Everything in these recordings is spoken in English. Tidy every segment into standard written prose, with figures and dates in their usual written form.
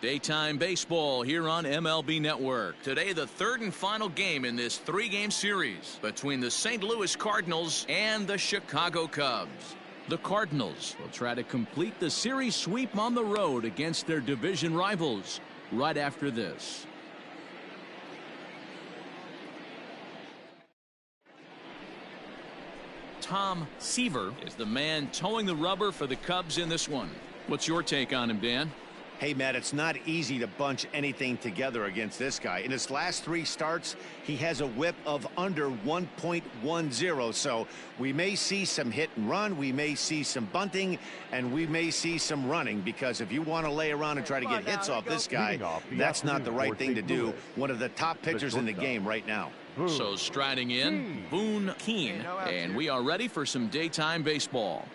Daytime baseball here on MLB Network. Today, the third and final game in this three-game series between the St. Louis Cardinals and the Chicago Cubs. The Cardinals will try to complete the series sweep on the road against their division rivals right after this. Tom Seaver is the man towing the rubber for the Cubs in this one. What's your take on him, Dan? Hey, Matt, it's not easy to bunch anything together against this guy. In his last three starts, he has a whip of under 1.10. So we may see some hit and run. We may see some bunting, and we may see some running, because if you want to lay around and try to get hits off this guy, that's not the right thing to do. One of the top pitchers in the game right now. So striding in, Boone Keane, and we are ready for some daytime baseball.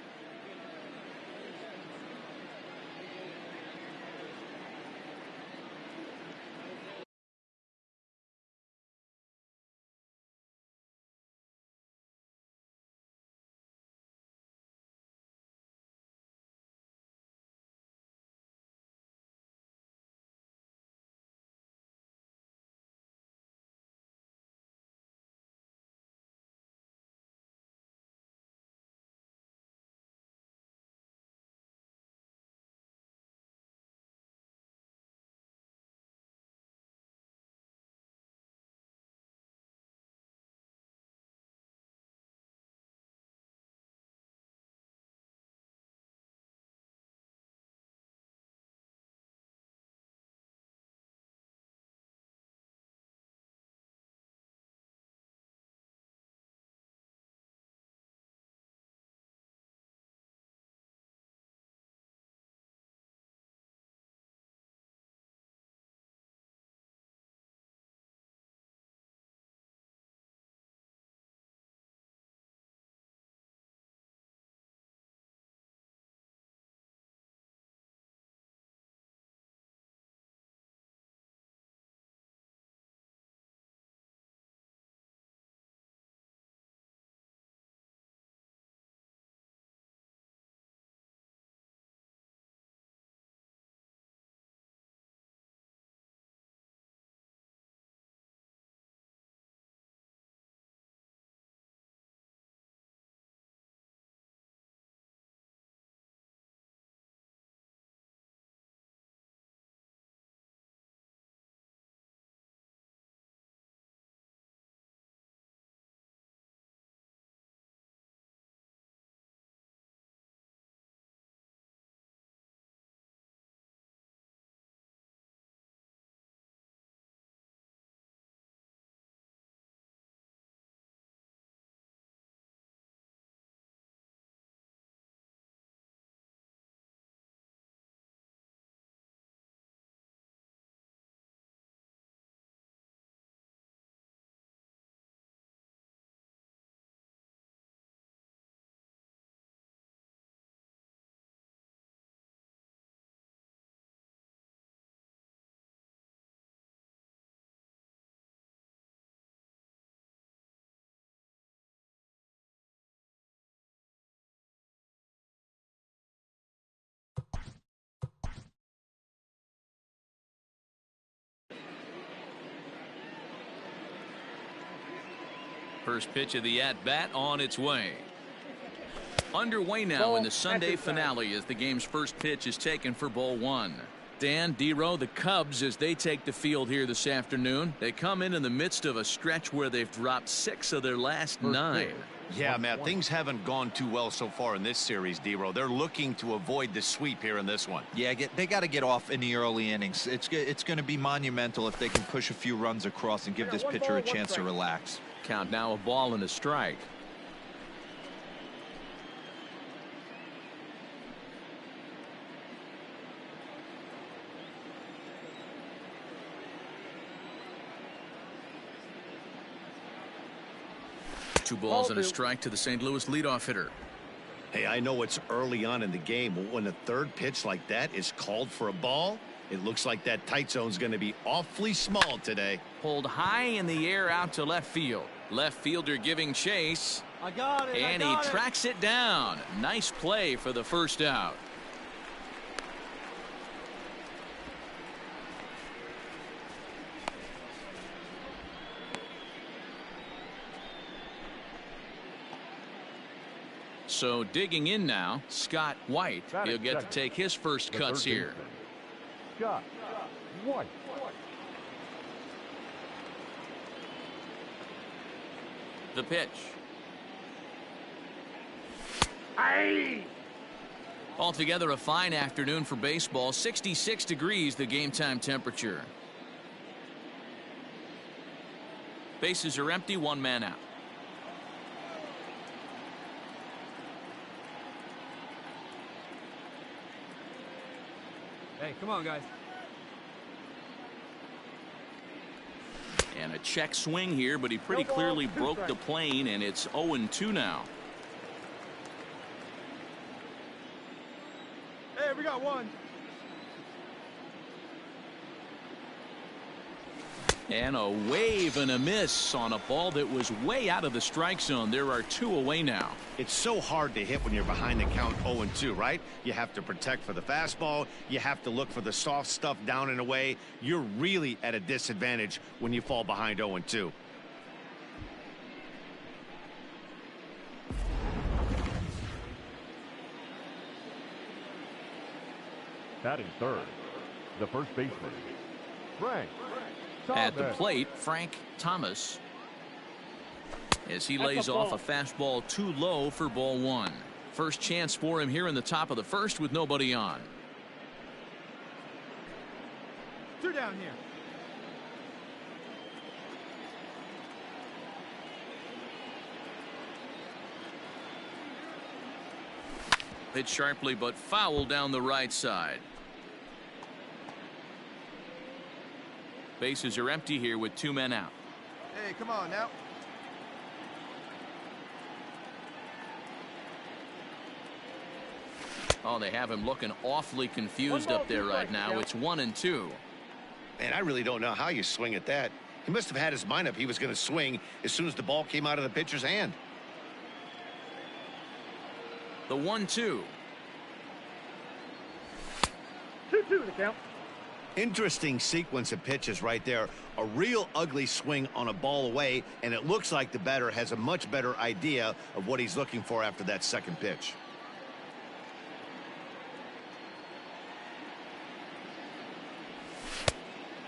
First pitch of the at-bat on its way. Underway now in the Sunday finale as the game's first pitch is taken for ball one. Dan, D-Row, the Cubs, as they take the field here this afternoon, they come in the midst of a stretch where they've dropped 6 of their last 9. Yeah, Matt, things haven't gone too well so far in this series, D-Row. They're looking to avoid the sweep here in this one. Yeah, they got to get off in the early innings. It's going to be monumental if they can push a few runs across and give this pitcher a chance to relax. Count now, a ball and a strike. Two balls and a strike to the St. Louis leadoff hitter. Hey, I know it's early on in the game, but when a third pitch like that is called for a ball, it looks like that tight zone's going to be awfully small today. Pulled high in the air out to left field. Left fielder giving chase. I got it. And he tracks it down. Nice play for the first out. So digging in now, Scott White. He'll get to take his first cuts here. Scott White. The pitch. Altogether a fine afternoon for baseball. 66 degrees the game time temperature. Bases are empty, one man out. Hey, come on, guys. And a check swing here, but he pretty clearly broke the plane, and it's 0-2 now. Hey, we got one. And a wave and a miss on a ball that was way out of the strike zone. There are 2 away now. It's so hard to hit when you're behind the count 0-2, right? You have to protect for the fastball. You have to look for the soft stuff down and away. You're really at a disadvantage when you fall behind 0-2. Batting third, the first baseman, Frank Thomas. At the plate, Frank Thomas, as he lays off a fastball too low for ball 1. First chance for him here in the top of the first with nobody on. 2 down here. Hit sharply but foul down the right side. Bases are empty here with 2 men out. Hey, come on now. Oh, they have him looking awfully confused up there right now. It's 1-2. And I really don't know how you swing at that. He must have had his mind up he was going to swing as soon as the ball came out of the pitcher's hand. The 1-2. 2-2 the count. Interesting sequence of pitches right there. A real ugly swing on a ball away, and it looks like the batter has a much better idea of what he's looking for after that second pitch.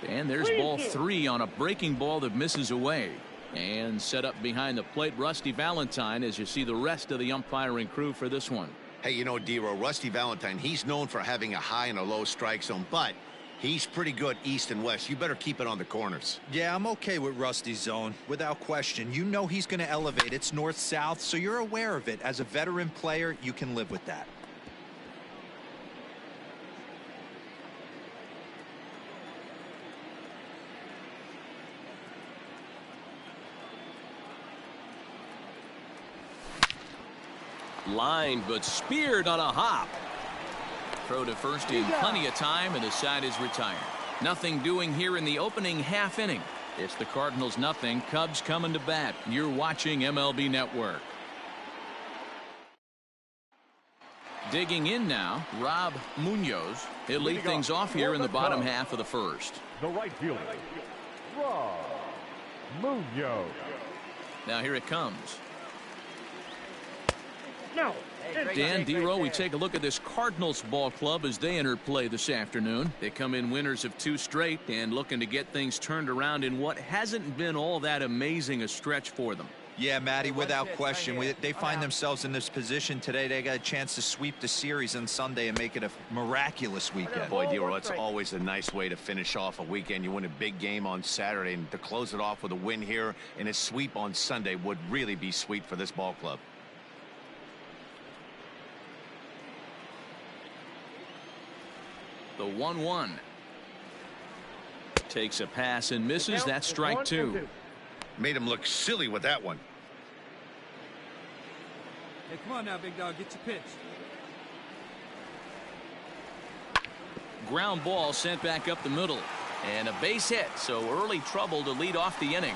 And there's ball 3 on a breaking ball that misses away. And set up behind the plate, Rusty Valentine, as you see the rest of the umpiring crew for this one. Hey, you know, D-Row, Rusty Valentine, he's known for having a high and a low strike zone, but he's pretty good east and west. You better keep it on the corners. Yeah, I'm okay with Rusty's zone, without question. You know he's going to elevate. It's north-south, so you're aware of it. As a veteran player, you can live with that. Lined but speared on a hop. Throw to first in plenty of time, and the side is retired. Nothing doing here in the opening half inning. It's the Cardinals nothing, Cubs coming to bat. You're watching MLB Network. Digging in now, Rob Munoz. He'll lead things off here in the bottom half of the first. The right fielder, Rob Munoz. Now here it comes. No. Dan Dero, we take a look at this Cardinals ball club as they enter play this afternoon. They come in winners of 2 straight and looking to get things turned around in what hasn't been all that amazing a stretch for them. Yeah, Matty, without question. They find themselves in this position today. They got a chance to sweep the series on Sunday and make it a miraculous weekend. Boy, Dero, it's always a nice way to finish off a weekend. You win a big game on Saturday, and to close it off with a win here and a sweep on Sunday would really be sweet for this ball club. The 1-1. Takes a pass and misses. That's strike 2. Made him look silly with that one. Hey, come on now, big dog. Get your pitch. Ground ball sent back up the middle. And a base hit. So early trouble to lead off the inning.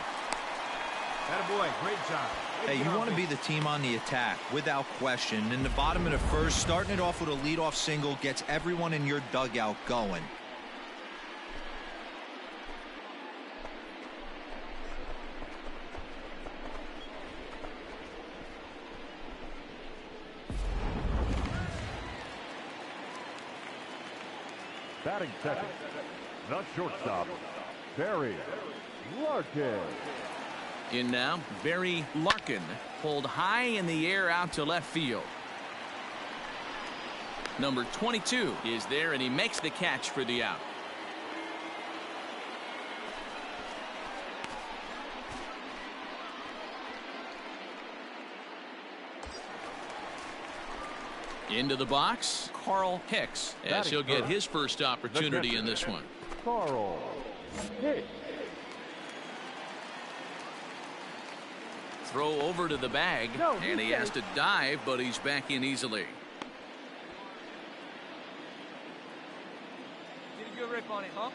Attaboy. Great job. Hey, you want to be the team on the attack, without question. In the bottom of the first, starting it off with a leadoff single gets everyone in your dugout going. Batting second, the shortstop, Barry Larkin. In now, Barry Larkin, pulled high in the air out to left field. Number 22 is there, and he makes the catch for the out. Into the box, Carl Hicks, as he'll get his first opportunity in this one. Carl Hicks. Throw over to the bag, and he has to dive, but he's back in easily. Get a good rip on it, huh?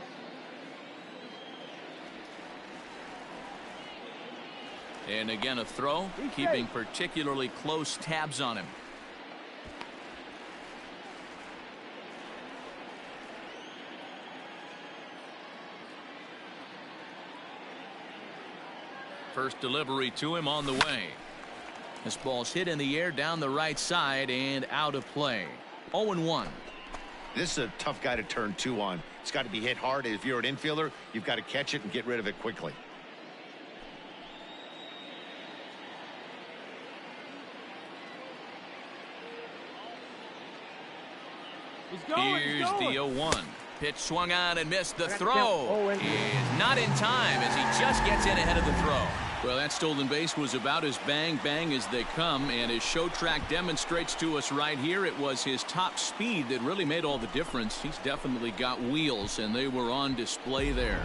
And again, a throw, keeping particularly close tabs on him. First delivery to him on the way. This ball's hit in the air down the right side and out of play. 0-1. This is a tough guy to turn two on. It's got to be hit hard. If you're an infielder, you've got to catch it and get rid of it quickly. Here's the 0-1. Pitch swung on and missed. The throw is not in time as he just gets in ahead of the throw. Well, that stolen base was about as bang as they come, and his show track demonstrates to us right here it was his top speed that really made all the difference. He's definitely got wheels, and they were on display there.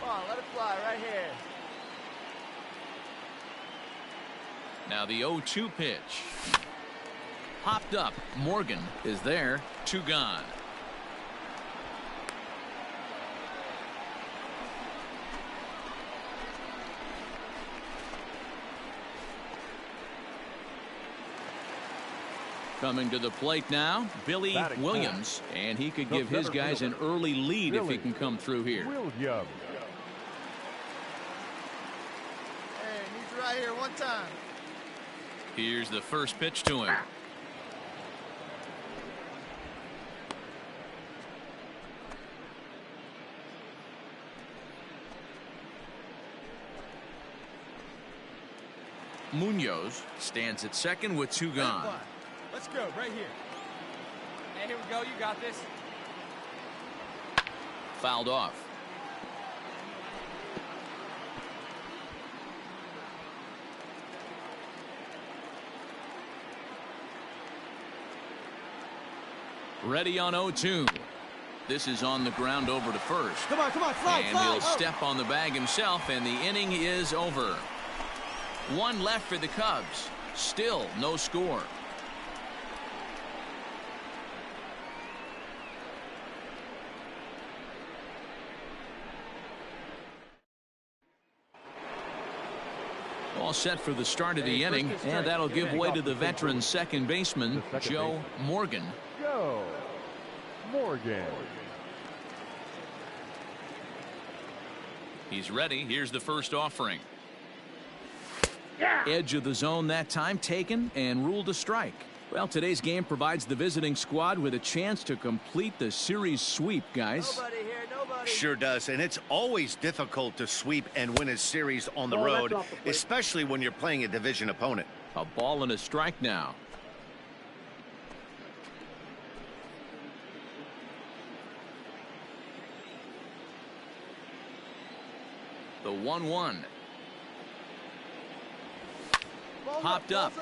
Come on, let it fly right here. Now the 0-2 pitch. Popped up. Morgan is there. 2 gone. Coming to the plate now, Billy Williams, and he could give his guys an early lead if he can come through here. Williams. Hey, need you right here one time. Here's the first pitch to him. Munoz stands at second with 2 gone. Let's go right here. Hey, here we go. You got this. Fouled off. Ready on 0-2. This is on the ground over to first. Come on, fly, and he'll step on the bag himself, and the inning is over. 1 left for the Cubs. Still no score. All set for the start of the inning, and that'll give way to the veteran second baseman, Joe Morgan. Joe Morgan. He's ready. Here's the first offering. Edge of the zone that time taken and ruled a strike. Well, today's game provides the visiting squad with a chance to complete the series sweep, guys. Nobody here, nobody. Sure does, and it's always difficult to sweep and win a series on the road, especially when you're playing a division opponent. A ball and a strike now. The 1-1. Popped up.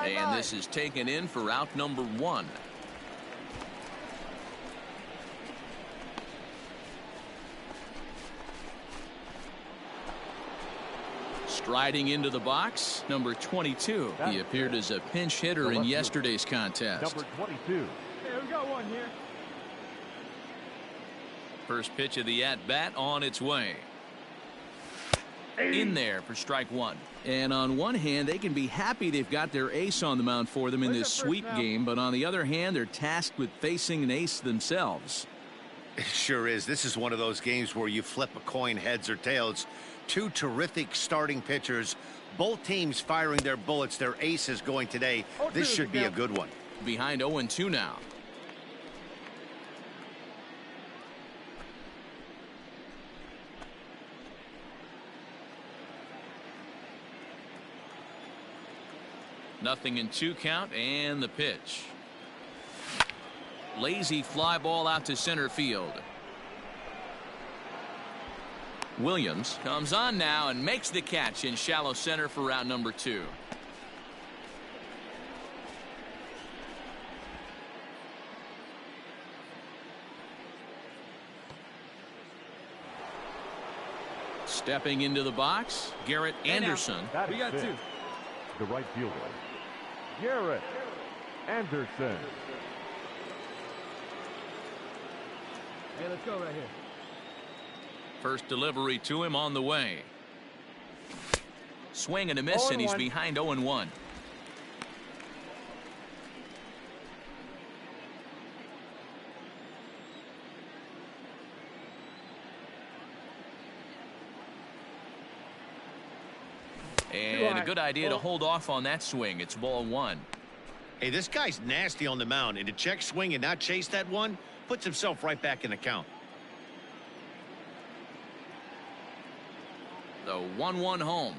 And this is taken in for out number 1. Striding into the box, number 22. He appeared as a pinch hitter in yesterday's contest. Number 22. Hey, we got one here. First pitch of the at-bat on its way. In there for strike 1. And on one hand, they can be happy they've got their ace on the mound for them in this sweep game, but on the other hand, they're tasked with facing an ace themselves. It sure is. This is one of those games where you flip a coin heads or tails. 2 terrific starting pitchers, both teams firing their bullets. Their ace is going today. This should be a good one. Behind 0-2 now. Nothing in 2 count, and the pitch. Lazy fly ball out to center field. Williams comes on now and makes the catch in shallow center for round number 2. Stepping into the box, Garrett Anderson. We got 2. The right fielder, Garrett Anderson. Hey, let's go right here. First delivery to him on the way. Swing and a miss, and he's behind 0-1. And a good idea to hold off on that swing. It's ball 1. Hey, this guy's nasty on the mound, and to check swing and not chase that one puts himself right back in the count. The 1-1 home.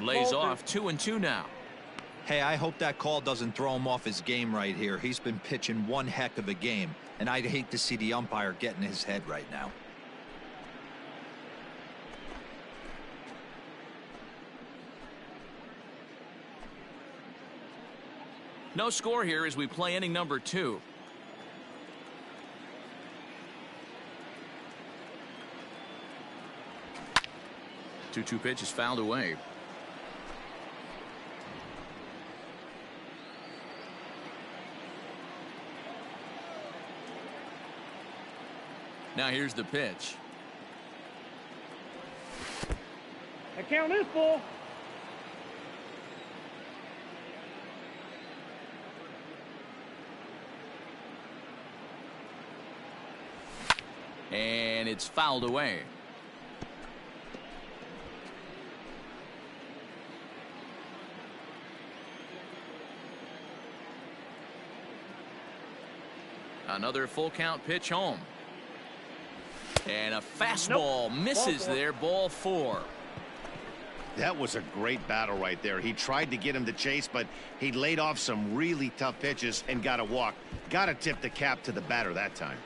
Lays off 2-2 now. Hey, I hope that call doesn't throw him off his game right here. He's been pitching one heck of a game, and I'd hate to see the umpire get in his head right now. No score here as we play inning number 2. Two pitch is fouled away. Now here's the pitch. The count is full. And it's fouled away. Another full count pitch home. And a fastball misses there, ball 4. That was a great battle right there. He tried to get him to chase, but he laid off some really tough pitches and got a walk. Got to tip the cap to the batter that time.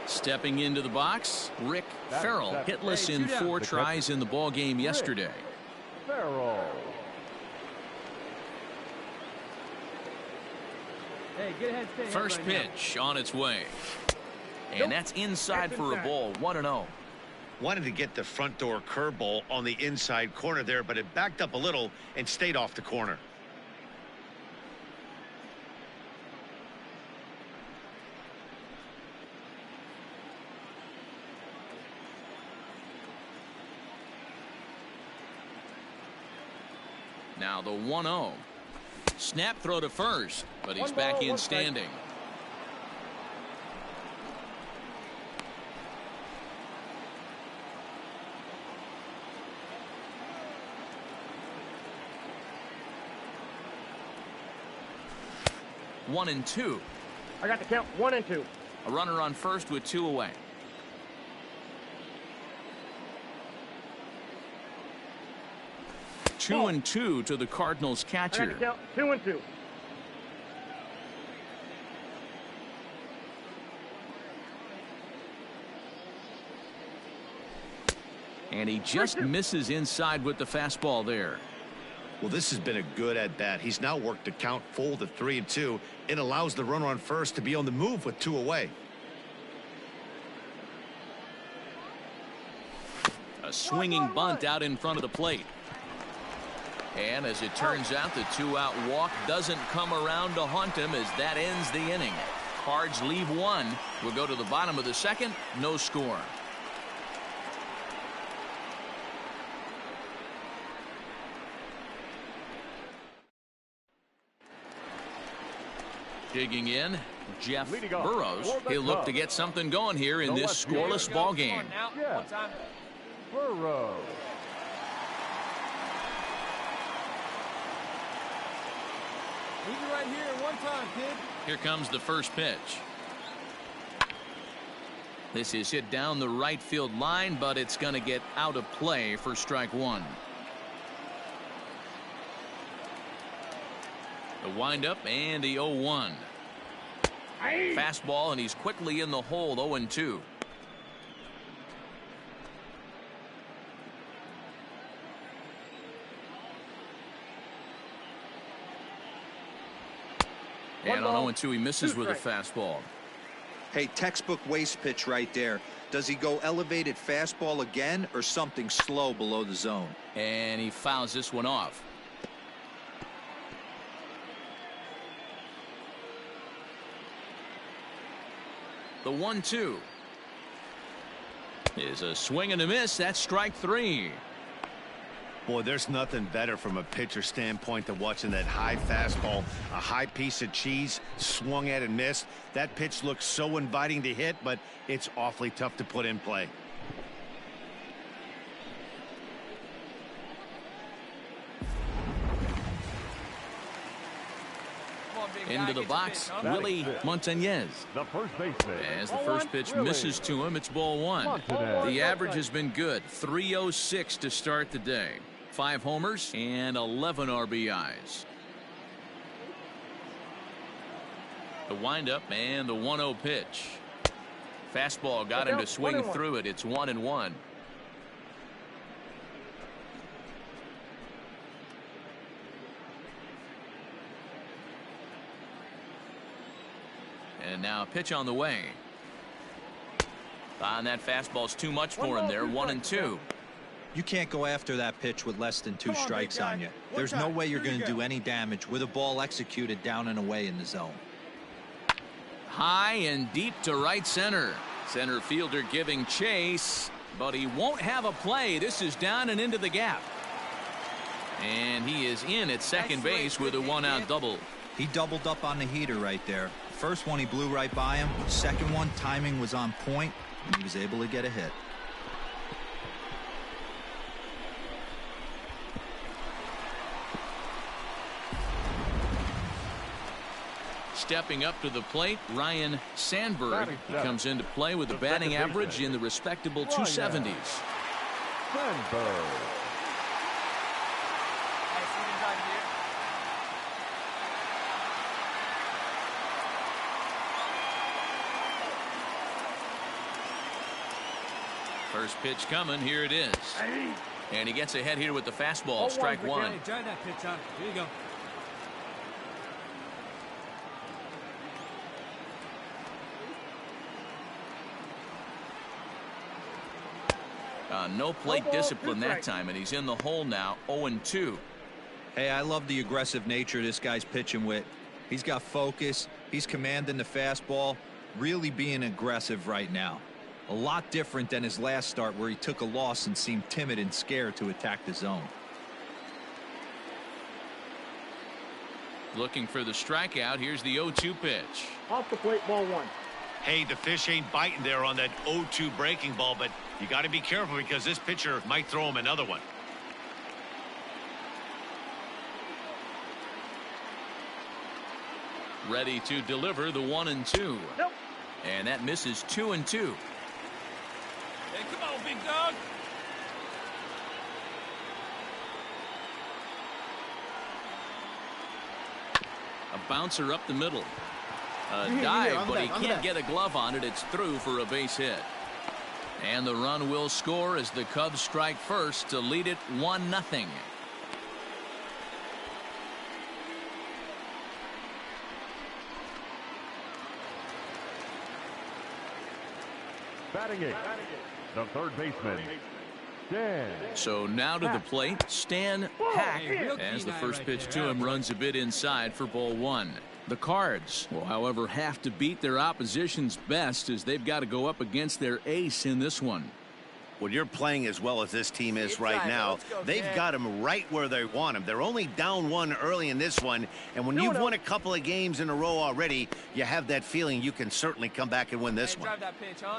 Stepping into the box, Rick Farrell, hitless in 4 tries in the ball game yesterday. Farrell. Hey, get ahead, stay First ahead pitch on its way. And that's inside for a ball, 1-0. Wanted to get the front door curveball on the inside corner there, but it backed up a little and stayed off the corner. Now the 1-0. Snap throw to first, but he's back in standing. One and two. I got the count 1-2. A runner on first with 2 away. Two and 2 to the Cardinals catcher. I got the count 2-2. And he just misses inside with the fastball there. Well, this has been a good at-bat. He's now worked the count full to 3-2. It allows the runner on first to be on the move with 2 away. A swinging bunt out in front of the plate. And as it turns out, the 2-out walk doesn't come around to haunt him as that ends the inning. Cards leave one. We'll go to the bottom of the second. No score. Digging in, Jeff Burrows. He'll look to get something going here in this scoreless ball game. Burrows. Leave it right here one time, kid. Here comes the first pitch. This is hit down the right field line, but it's going to get out of play for strike one. The windup and the 0-1. Fastball, and he's quickly in the hole. 0-2. And on 0-2, he misses with a fastball. Hey, textbook waste pitch right there. Does he go elevated fastball again or something slow below the zone? And he fouls this one off. The 1-2 is a swing and a miss. That's strike three. Boy, there's nothing better from a pitcher standpoint than watching that high fastball, a high piece of cheese, swung at and missed. That pitch looks so inviting to hit, but it's awfully tough to put in play. Into the box, Willie Montañez. The first baseman. As the first pitch misses to him, it's ball one. The average has been good. 306 to start the day. 5 homers and 11 RBIs. The windup and the 1-0 pitch. Fastball got him to swing through it. It's 1-1. And now a pitch on the way. And that fastball's too much for him there. 1-2. You can't go after that pitch with less than 2 strikes on you. There's no way you're going to do any damage with a ball executed down and away in the zone. High and deep to right center. Center fielder giving chase, but he won't have a play. This is down and into the gap. And he is in at second base with a 1-out double. He doubled up on the heater right there. First one he blew right by him. Second one, timing was on point, and he was able to get a hit. Stepping up to the plate, Ryan Sandberg. He comes into play with a batting average in the respectable 270s. Sandberg. First pitch coming. Here it is. And he gets ahead here with the fastball. Strike one. Try that pitch, huh? Here you go. No plate discipline that time, and he's in the hole now. 0-2. Hey, I love the aggressive nature this guy's pitching with. He's got focus. He's commanding the fastball. Really being aggressive right now. A lot different than his last start where he took a loss and seemed timid and scared to attack the zone. Looking for the strikeout. Here's the 0-2 pitch. Off the plate, ball one. Hey, the fish ain't biting there on that 0-2 breaking ball, but you got to be careful because this pitcher might throw him another one. Ready to deliver the 1-2. Nope. And that misses 2-2. Hey, come on, big dog. A bouncer up the middle. A dive, but he can't get a glove on it. It's through for a base hit. And the run will score as the Cubs strike first to lead it 1-0. Batting it, the third baseman, Stan. So now to the plate, Stan Hack, as the first pitch to him runs a bit inside for ball one. The Cards will, however, have to beat their opposition's best as they've got to go up against their ace in this one. When you're playing as well as this team is right now, they've got them right where they want them. They're only down one early in this one, and when you've won a couple of games in a row already, you have that feeling you can certainly come back and win this one.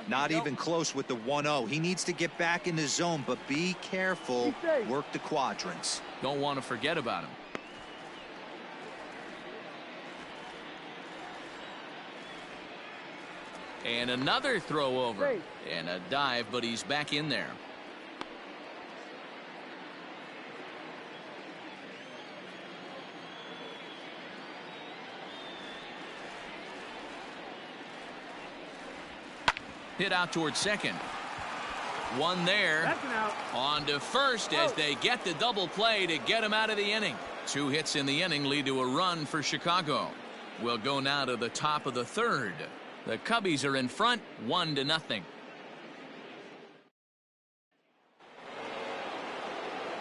Not even close with the 1-0. He needs to get back in the zone, but be careful. Work the quadrants. Don't want to forget about him. And another throw over. And a dive, but he's back in there. Hit out towards second. One there. That's an out. On to first as they get the double play to get him out of the inning. 2 hits in the inning lead to a run for Chicago. We'll go now to the top of the third. The Cubbies are in front 1-0.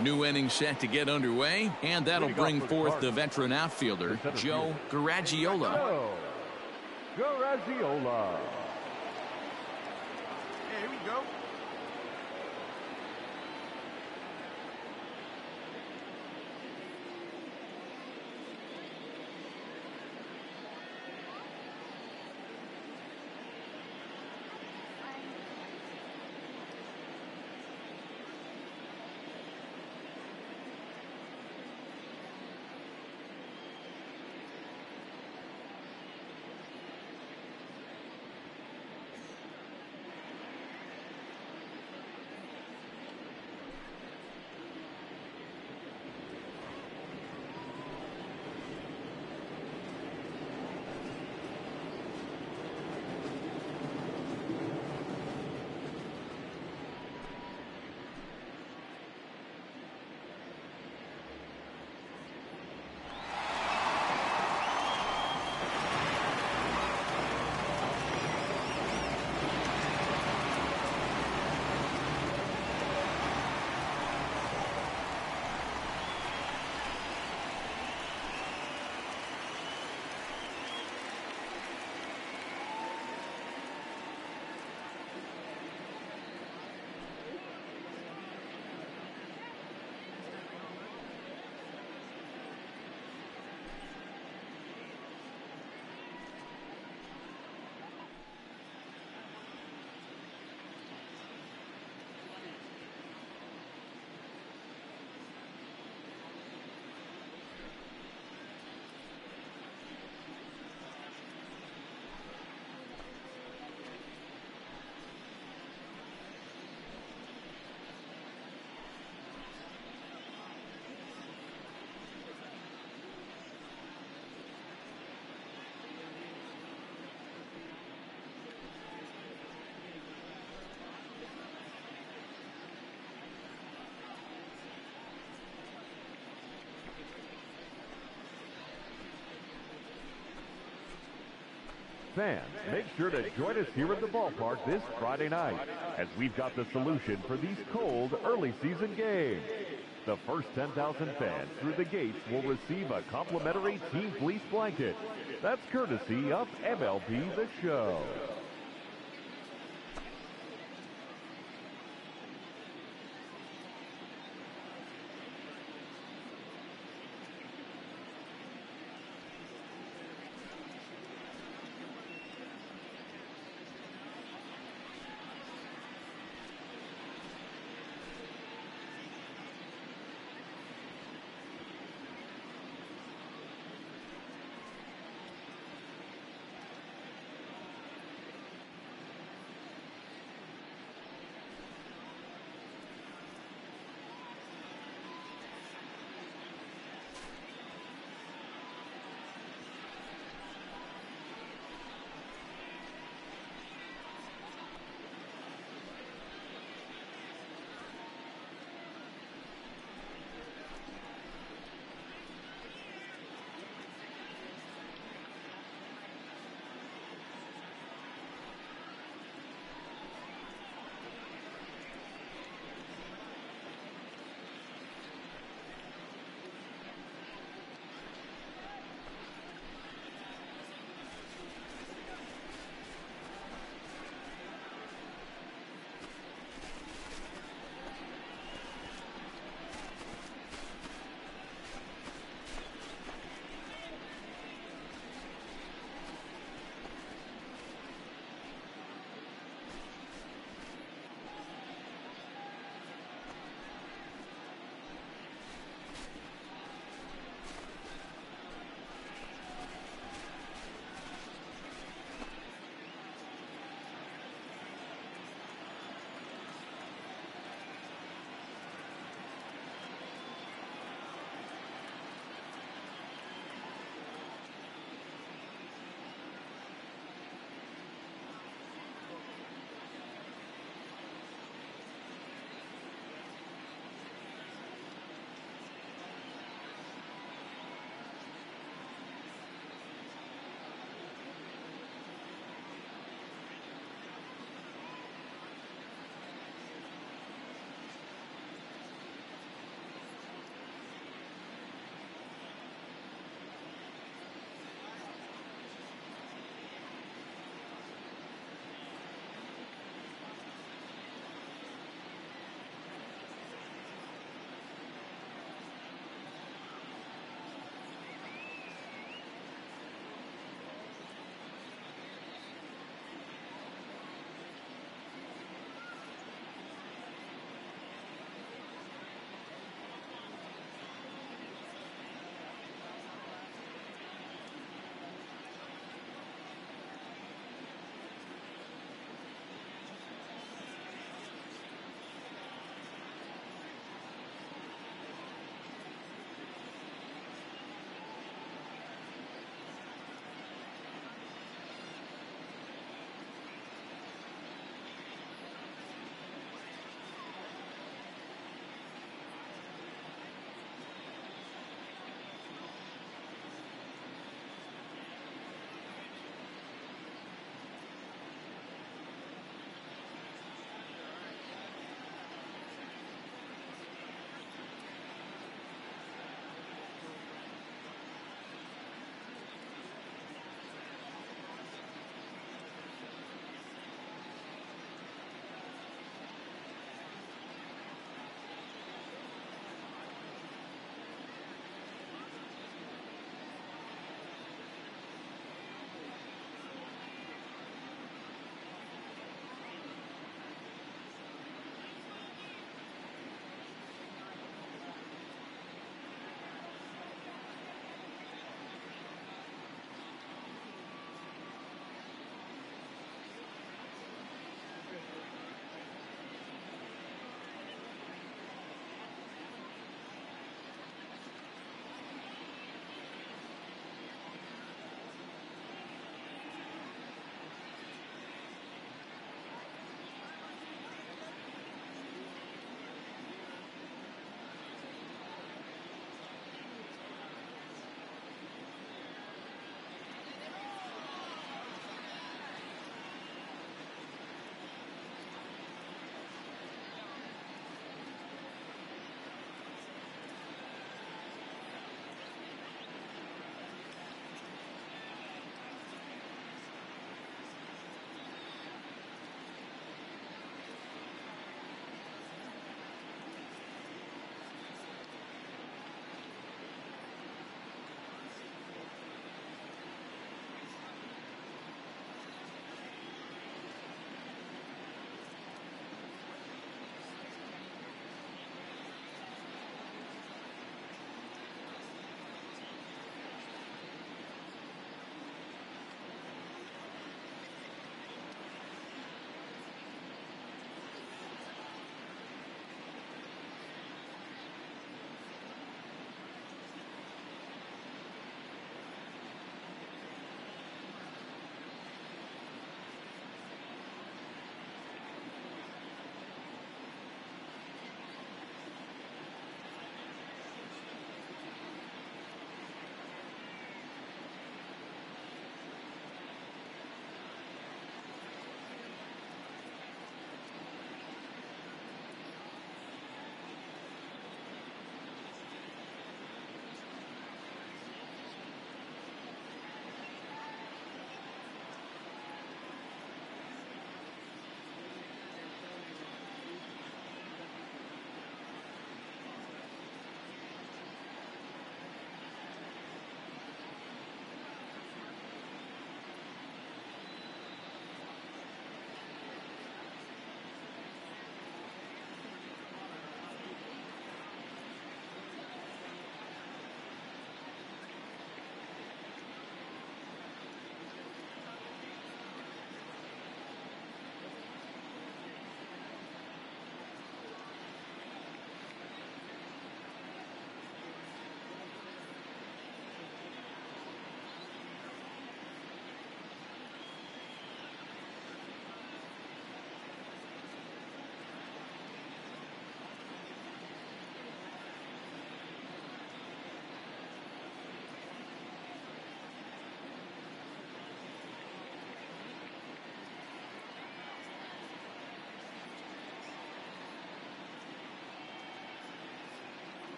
New inning set to get underway, and that'll bring forth the veteran outfielder, Joe Garagiola. Garagiola. Hey, here we go. Fans, make sure to join us here at the ballpark this Friday night as we've got the solution for these cold early season games. The first 10,000 fans through the gates will receive a complimentary Team Fleece blanket. That's courtesy of MLB The Show.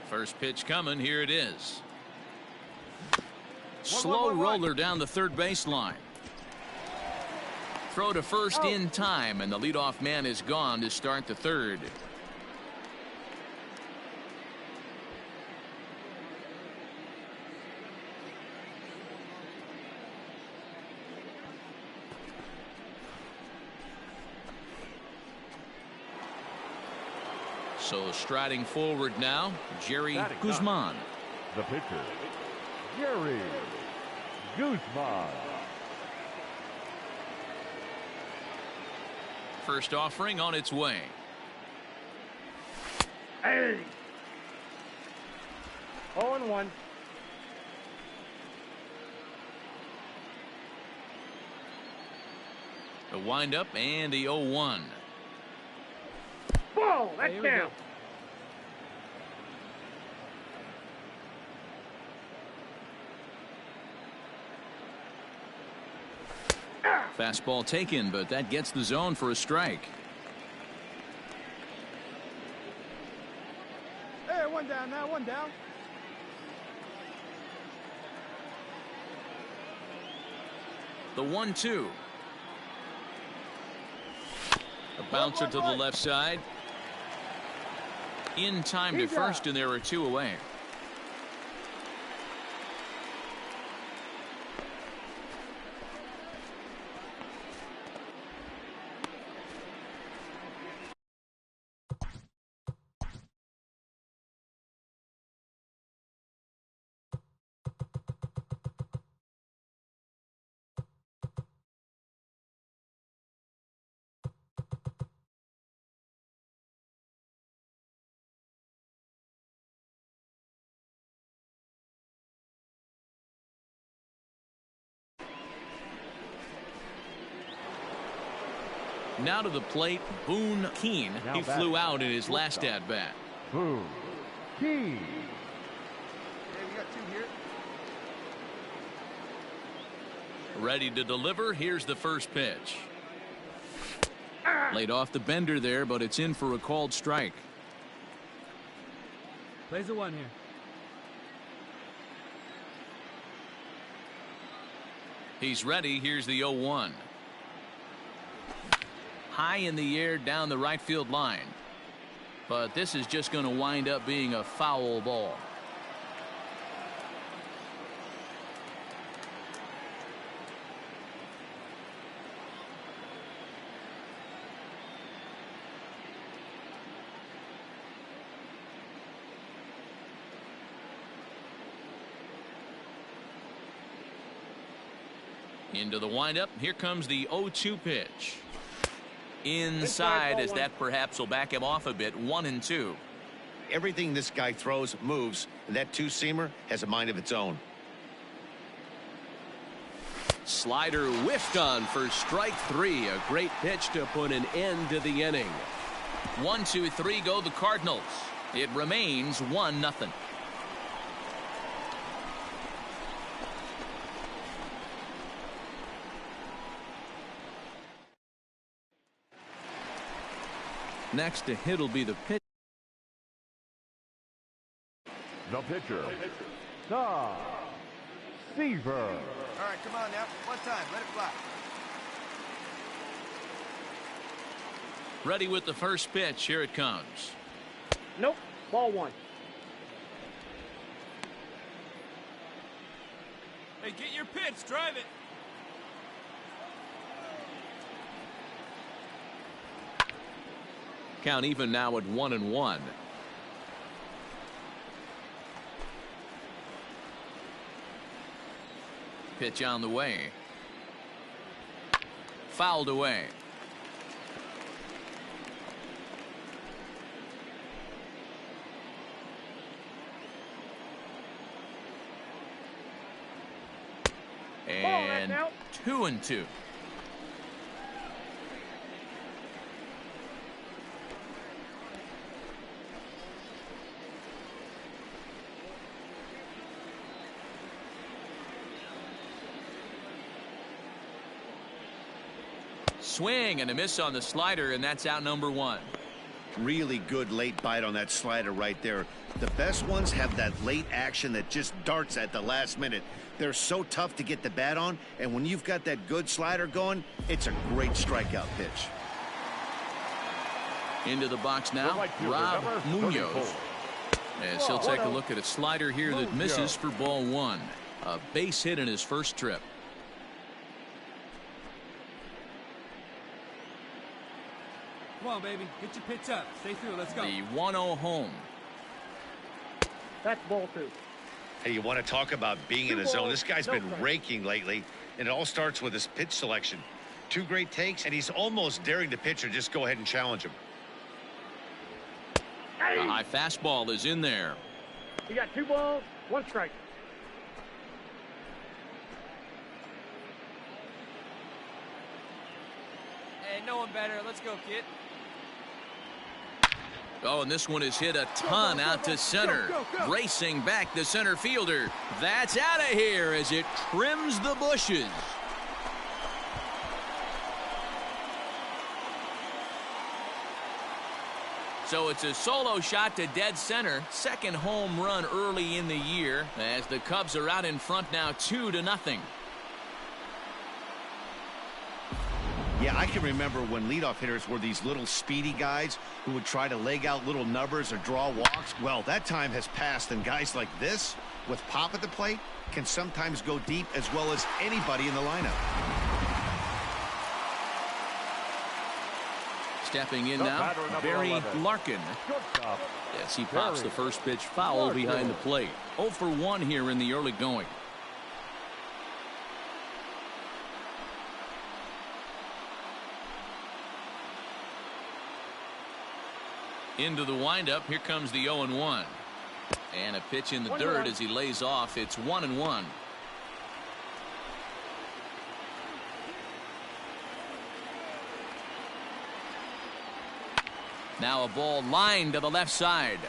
First pitch coming. Here it is. Slow roller down the third baseline. Throw to first in time, and the leadoff man is gone to start the third. So striding forward now, Jerry Guzman. The pitcher, Jerry Guzman. First offering on its way. Hey. 0-1. The windup and the 0-1. Ball. That's down. Fastball taken, but that gets the zone for a strike. Hey, one down now, one down. The 1-2. A bouncer to the left side. In time to first, and there are two away. Now to the plate, Boone Keane. He flew out in his last at-bat. Boone Keane. Hey, we got two here. Ready to deliver. Here's the first pitch. Laid off the bender there, but it's in for a called strike. Plays the one here. He's ready. Here's the 0-1. High in the air down the right field line. But this is just going to wind up being a foul ball. Into the windup. Here comes the 0-2 pitch. Inside, as that perhaps will back him off a bit. 1-2. Everything this guy throws moves, and that two-seamer has a mind of its own. Slider whiffed on for strike three. A great pitch to put an end to the inning. 1-2-3 go the Cardinals. It remains 1-0. Next to hit will be the pitch. The pitcher, Don Seaver. All right, come on now. One time. Let it fly. Ready with the first pitch. Here it comes. Nope. Ball one. Hey, get your pitch. Drive it. Count even now at 1-1. Pitch on the way. Fouled away. And 2-2. Swing and a miss on the slider, and that's out number one. Really good late bite on that slider right there. The best ones have that late action that just darts at the last minute. They're so tough to get the bat on, and when you've got that good slider going, it's a great strikeout pitch. Into the box now, Rob Munoz. As he'll take a look at a slider here that misses for ball one. A base hit in his first trip. Come on, baby. Get your pitch up. Stay through. Let's go. The 1-0 home. That's ball two. Hey, you want to talk about being in a zone? This guy's been raking lately, and it all starts with his pitch selection. Two great takes, and he's almost daring the pitcher just go ahead and challenge him. A high fastball is in there. You got 2 balls, 1 strike. Hey, no one better. Let's go, kid. Oh, and this one is hit a ton out to center. Racing back the center fielder. That's out of here as it trims the bushes. So it's a solo shot to dead center. Second home run early in the year as the Cubs are out in front now 2-0. Yeah, I can remember when leadoff hitters were these little speedy guys who would try to leg out little numbers or draw walks. Well, that time has passed, and guys like this, with pop at the plate, can sometimes go deep as well as anybody in the lineup. Stepping in now, Barry Larkin. Yes, he pops the first pitch foul behind the plate. 0 for 1 here in the early going. Into the windup, here comes the 0-1. And a pitch in the dirt as he lays off. It's 1-1. Now a ball lined to the left side.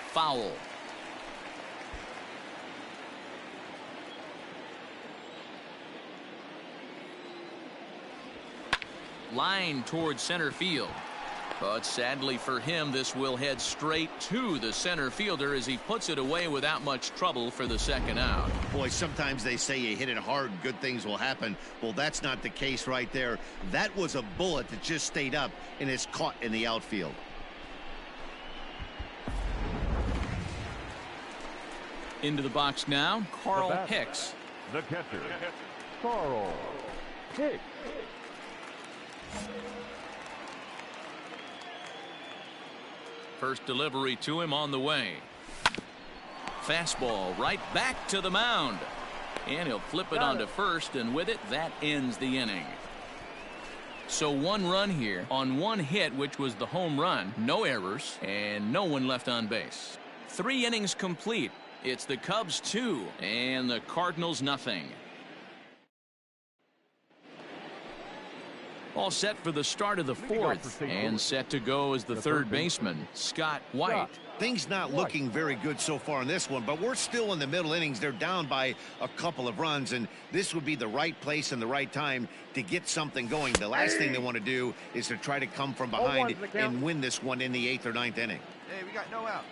Foul. Line towards center field. But sadly for him, this will head straight to the center fielder as he puts it away without much trouble for the second out. Boy, sometimes they say you hit it hard, good things will happen. Well, that's not the case right there. That was a bullet that just stayed up and is caught in the outfield. Into the box now, Carl Hicks. The catcher, Carl Hicks. First delivery to him on the way. Fastball right back to the mound. And he'll flip it onto first, and with it, that ends the inning. So 1 run here on 1 hit, which was the home run. No errors, and no one left on base. 3 innings complete. It's the Cubs 2 and the Cardinals nothing. All set for the start of the 4th, and set to go as the third baseman, Scott White. Things not looking very good so far in this one, but we're still in the middle innings. They're down by a couple of runs, and this would be the right place and the right time to get something going. The last thing they want to do is to try to come from behind and win this one in the 8th or 9th inning. Hey, we got no outs.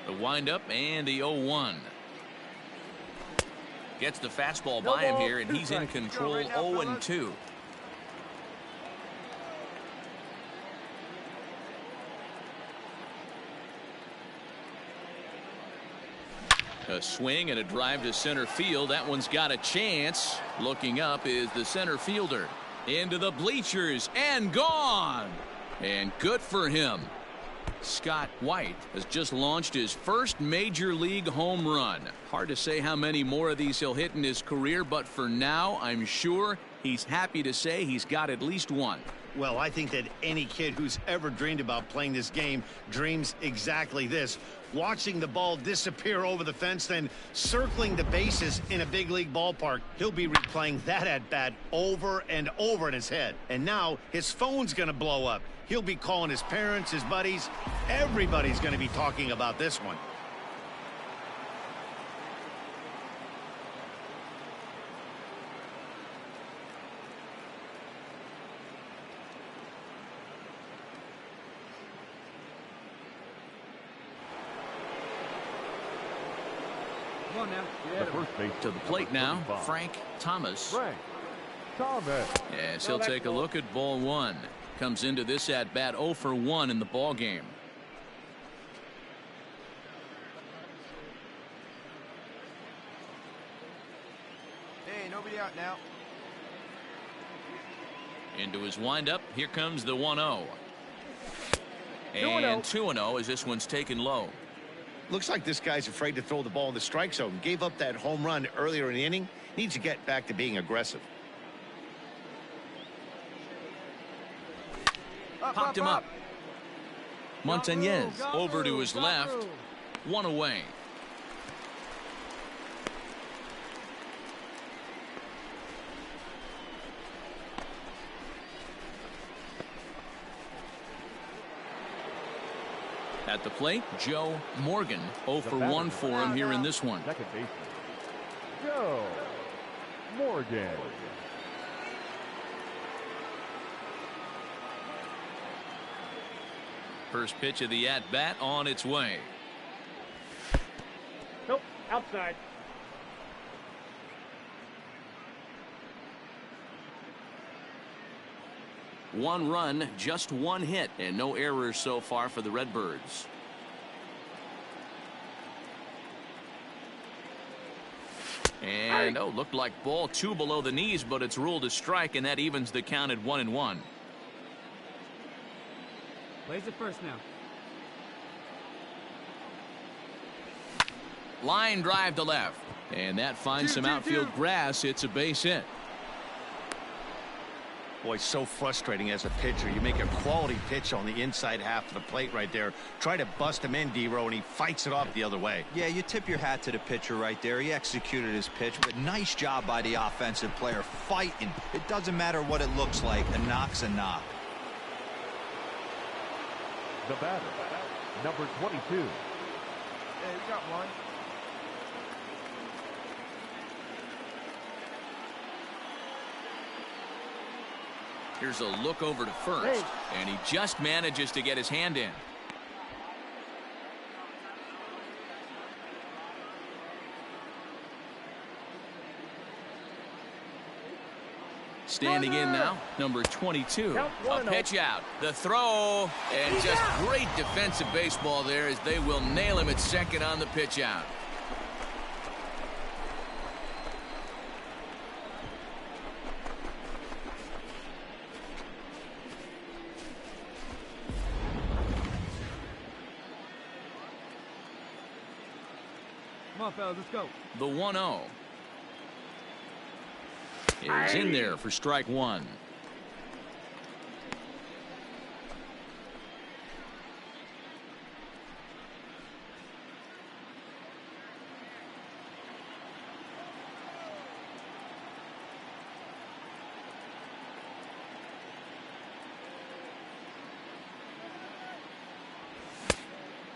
The windup and the 0-1. Gets the fastball by him here, and he's in control. 0-2. A swing and a drive to center field. That one's got a chance. Looking up is the center fielder. Into the bleachers and gone. And good for him. Scott White has just launched his first major league home run. Hard to say how many more of these he'll hit in his career, but for now, I'm sure he's happy to say he's got at least one. Well, I think that any kid who's ever dreamed about playing this game dreams exactly this. Watching the ball disappear over the fence, then circling the bases in a big league ballpark. He'll be replaying that at bat over and over in his head. And now his phone's going to blow up. He'll be calling his parents, his buddies. Everybody's going to be talking about this one. Come on now. The first base To the plate now, Frank Thomas. Frank Thomas. Yes, he'll take a look at ball one. Comes into this at bat 0 for 1 in the ball game. Hey, nobody out now. Into his windup, here comes the 1-0. And 2-0 as this one's taken low. Looks like this guy's afraid to throw the ball in the strike zone. Gave up that home run earlier in the inning. Needs to get back to being aggressive. Popped him up. Montañez over to his left. One away. At the plate, Joe Morgan. 0 for 1 for him here in this one. Second baseman, Joe Morgan. First pitch of the at-bat on its way. Nope, outside. One run, just one hit, and no errors so far for the Redbirds. And looked like ball 2 below the knees, but it's ruled a strike, and that evens the count at 1-1. Plays it first now. Line drive to left, and that finds some outfield grass. It's a base hit. Boy, so frustrating as a pitcher. You make a quality pitch on the inside half of the plate right there. Try to bust him in, D-Row, and he fights it off the other way. Yeah, you tip your hat to the pitcher right there. He executed his pitch, but nice job by the offensive player fighting. It doesn't matter what it looks like. A knock's a knock. The batter, number 22. Hey, you got one. Here's a look over to first, and he just manages to get his hand in. Standing in now, number 22. A pitch out, the throw, and just great defensive baseball there as they will nail him at second on the pitch out. Come on, fellas, let's go. The 1-0 is in there for strike one.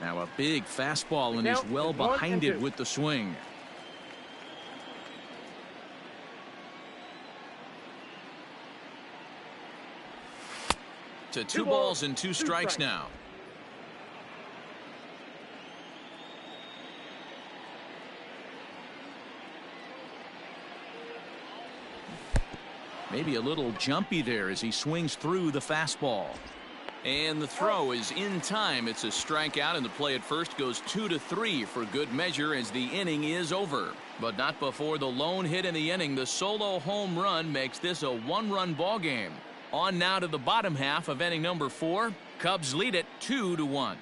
Now a big fastball, and he's well behind it with the swing. To 2 balls and 2 strikes now. Maybe a little jumpy there as he swings through the fastball. And the throw is in time. It's a strikeout, and the play at first goes 2-3 for good measure as the inning is over. But not before the lone hit in the inning. The solo home run makes this a 1-run ball game. On now to the bottom half of inning number 4. Cubs lead it 2-1.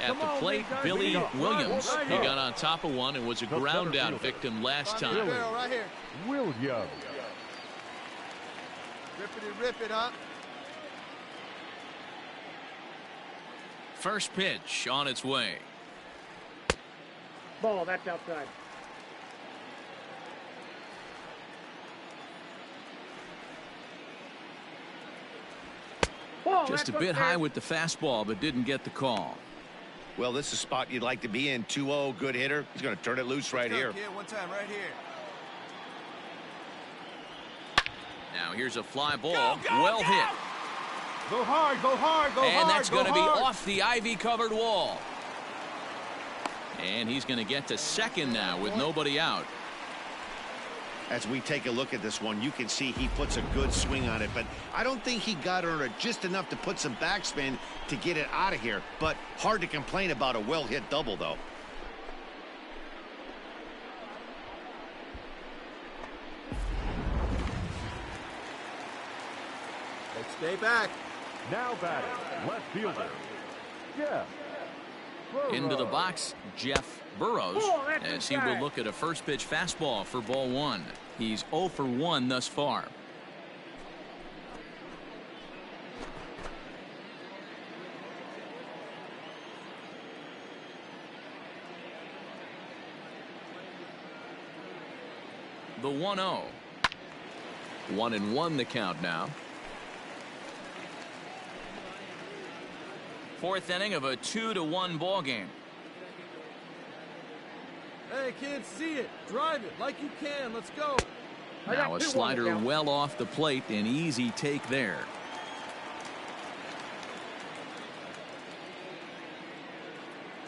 At the plate, Billy Williams. He got on top of one and was a ground out victim last time. Right here. Williams. Rip it up. First pitch on its way. Ball, that's outside. Ball, Just a bit high with the fastball, but didn't get the call. Well, this is a spot you'd like to be in. 2-0, good hitter. He's going to turn it loose right here. One time, right here. Now here's a fly ball, well hit. Go hard, go hard, go hard. And that's going to be hard. off the ivy-covered wall. And he's going to get to second now with nobody out. As we take a look at this one, you can see he puts a good swing on it, but I don't think he got her just enough to put some backspin to get it out of here. But hard to complain about a well-hit double, though. Let's stay back. Now batting, left fielder, Jeff Burrows. Into the box, Jeff Burrows, as he will look at a first pitch fastball for ball one. He's 0 for 1 thus far. The 1-0. 1-1 the count now. Fourth inning of a 2-1 ball game. Hey, can't see it. Drive it like you can. Let's go. Now a slider well off the plate, an easy take there.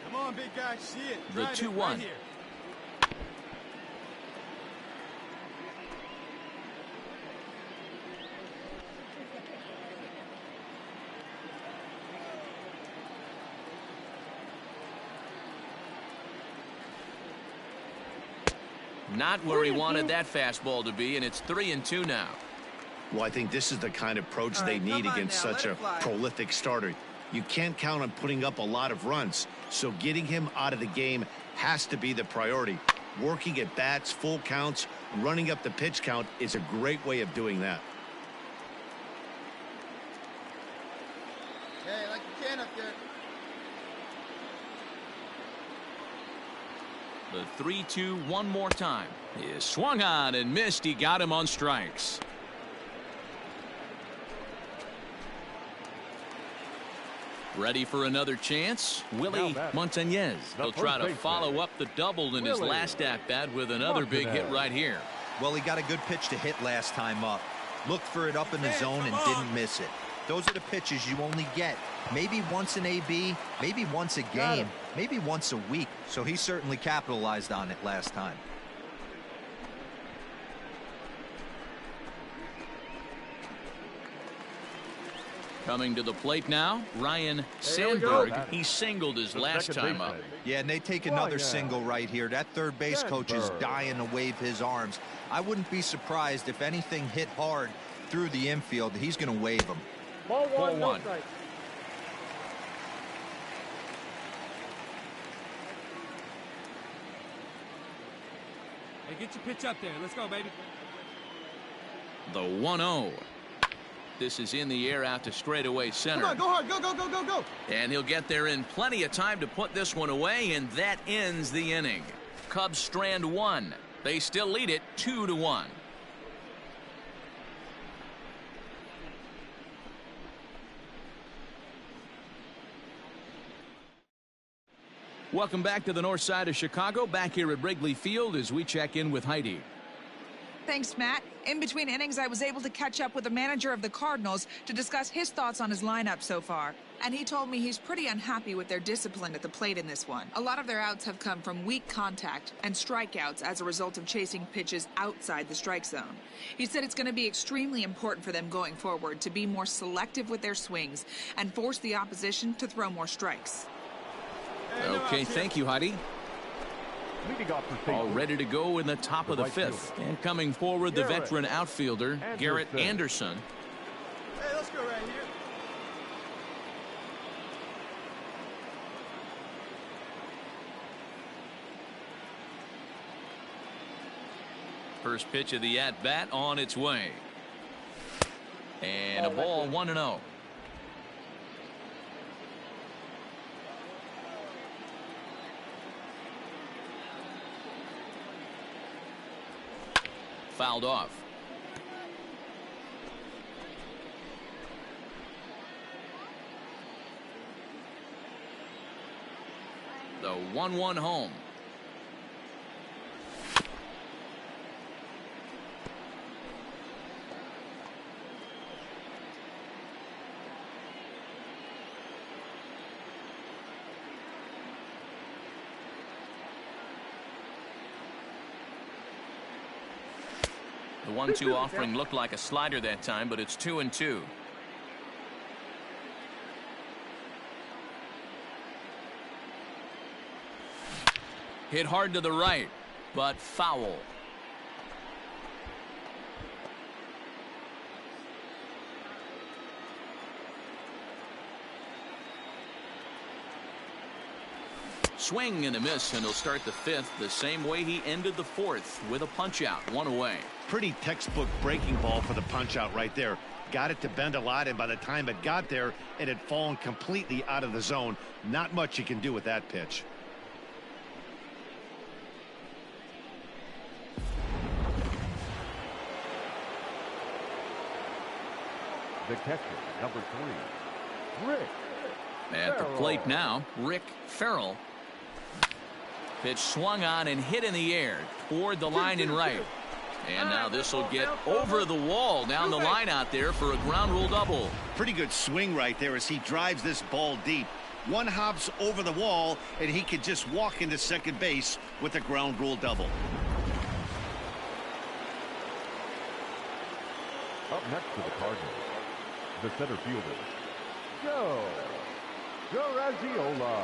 Come on, big guy. See it. The Drive 2-1. it right here. Not where he wanted that fastball to be, and it's 3-2 now. Well, I think this is the kind of approach they need against such a prolific starter. You can't count on putting up a lot of runs, so getting him out of the game has to be the priority. Working at bats, full counts, running up the pitch count is a great way of doing that. Hey, like you can up there. The 3-2 one more time. He is swung on and missed. He got him on strikes. Ready for another chance? Willie Montañez. He'll try to follow up the double in his last at-bat with another big hit right here. Well, he got a good pitch to hit last time up. Looked for it up in the zone and didn't miss it. Those are the pitches you only get maybe once in AB, maybe once a game, maybe once a week. So he certainly capitalized on it last time. Coming to the plate now, Ryan Sandberg. He singled his last time up. Yeah, and they take another single right here. That third base coach is dying to wave his arms. I wouldn't be surprised if anything hit hard through the infield. He's going to wave them. Ball one. Ball one. Hey, get your pitch up there. Let's go, baby. The 1-0. This is in the air out to straightaway center. Come on, go hard. Go, go, go, go, go. And he'll get there in plenty of time to put this one away, and that ends the inning. Cubs strand one. They still lead it 2-1. Welcome back to the north side of Chicago. Back here at Wrigley Field as we check in with Heidi. Thanks, Matt. In between innings, I was able to catch up with the manager of the Cardinals to discuss his thoughts on his lineup so far. And he told me he's pretty unhappy with their discipline at the plate in this one. A lot of their outs have come from weak contact and strikeouts as a result of chasing pitches outside the strike zone. He said it's going to be extremely important for them going forward to be more selective with their swings and force the opposition to throw more strikes. Okay, thank you, Heidi. All ready to go in the top of the fifth. And coming forward, the veteran outfielder, Garrett Anderson. Hey, let's go right here. First pitch of the at-bat on its way. And a ball 1-0. Fouled off. The 1-1 home. The 1-2 offering looked like a slider that time, but it's 2-2. Hit hard to the right, but foul. Swing and a miss, and he'll start the fifth the same way he ended the fourth, with a punch out, one away. Pretty textbook breaking ball for the punch out right there. Got it to bend a lot, and by the time it got there, it had fallen completely out of the zone. Not much you can do with that pitch. The catcher, number 3, Rick. At the plate now, Rick Farrell. Pitch swung on and hit in the air toward the line and right. And now this will get over the wall down the line out there for a ground rule double. Pretty good swing right there as he drives this ball deep. One hops over the wall, and he could just walk into second base with a ground rule double. Up next to the Cardinals, the center fielder, Joe Garagiola.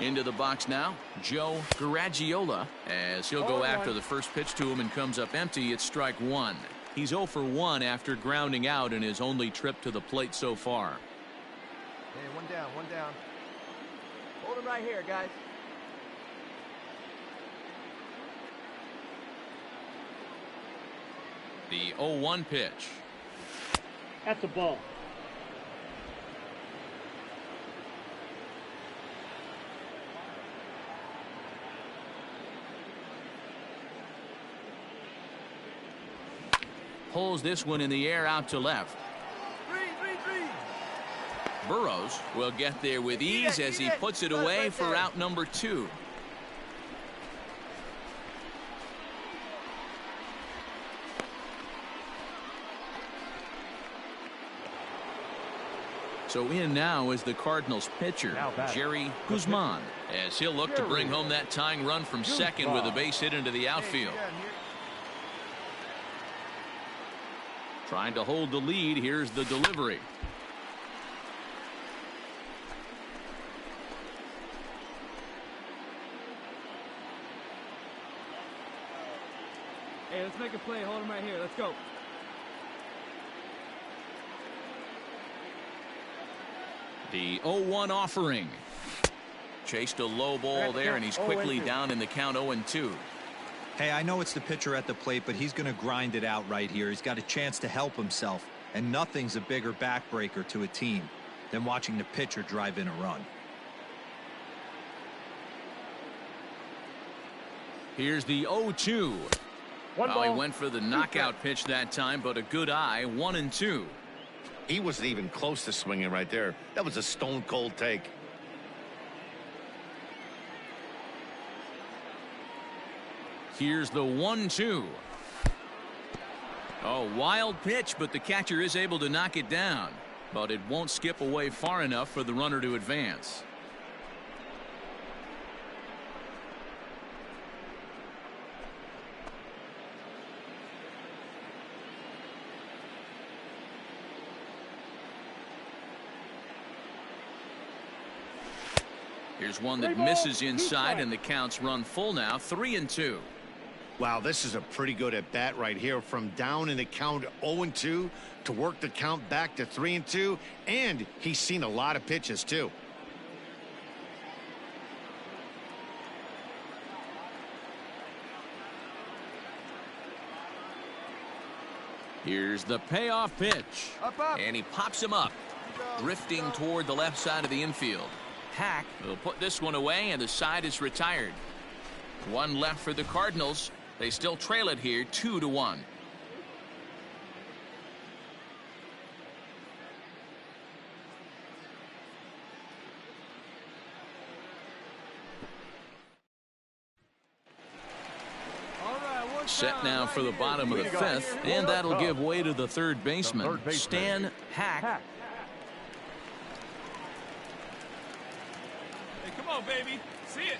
Into the box now, Joe Garagiola, as he'll go after the first pitch to him and comes up empty. It's strike one. He's 0 for 1 after grounding out in his only trip to the plate so far. Hey, one down, one down. Hold him right here, guys. The 0-1 pitch. That's a ball. Pulls this one in the air out to left. Burrows will get there with ease as he puts it away for out number 2. So in now is the Cardinals pitcher, Jerry Guzman, as he'll look to bring home that tying run from second with a base hit into the outfield. Trying to hold the lead. Here's the delivery. Hey, let's make a play. Hold him right here. Let's go. The 0-1 offering. Chased a low ball there, and he's quickly down in the count 0-2. Hey, I know it's the pitcher at the plate, but he's going to grind it out right here. He's got a chance to help himself, and nothing's a bigger backbreaker to a team than watching the pitcher drive in a run. Here's the 0-2. Oh, he went for the knockout pitch that time, but a good eye, 1-2. He wasn't even close to swinging right there. That was a stone cold take. Here's the 1-2. Oh, wild pitch, but the catcher is able to knock it down. But it won't skip away far enough for the runner to advance. Here's one that misses inside, and the count's run full now, 3-2. Wow, this is a pretty good at bat right here, from down in the count 0-2 to work the count back to 3-2, and he's seen a lot of pitches too. Here's the payoff pitch, and he pops him up, drifting toward the left side of the infield. Hack will put this one away, and the side is retired. One left for the Cardinals. They still trail it here, 2-1. Set now for the bottom of the fifth, and that'll give way to the third baseman, Stan Hack. Hey, come on, baby. See it.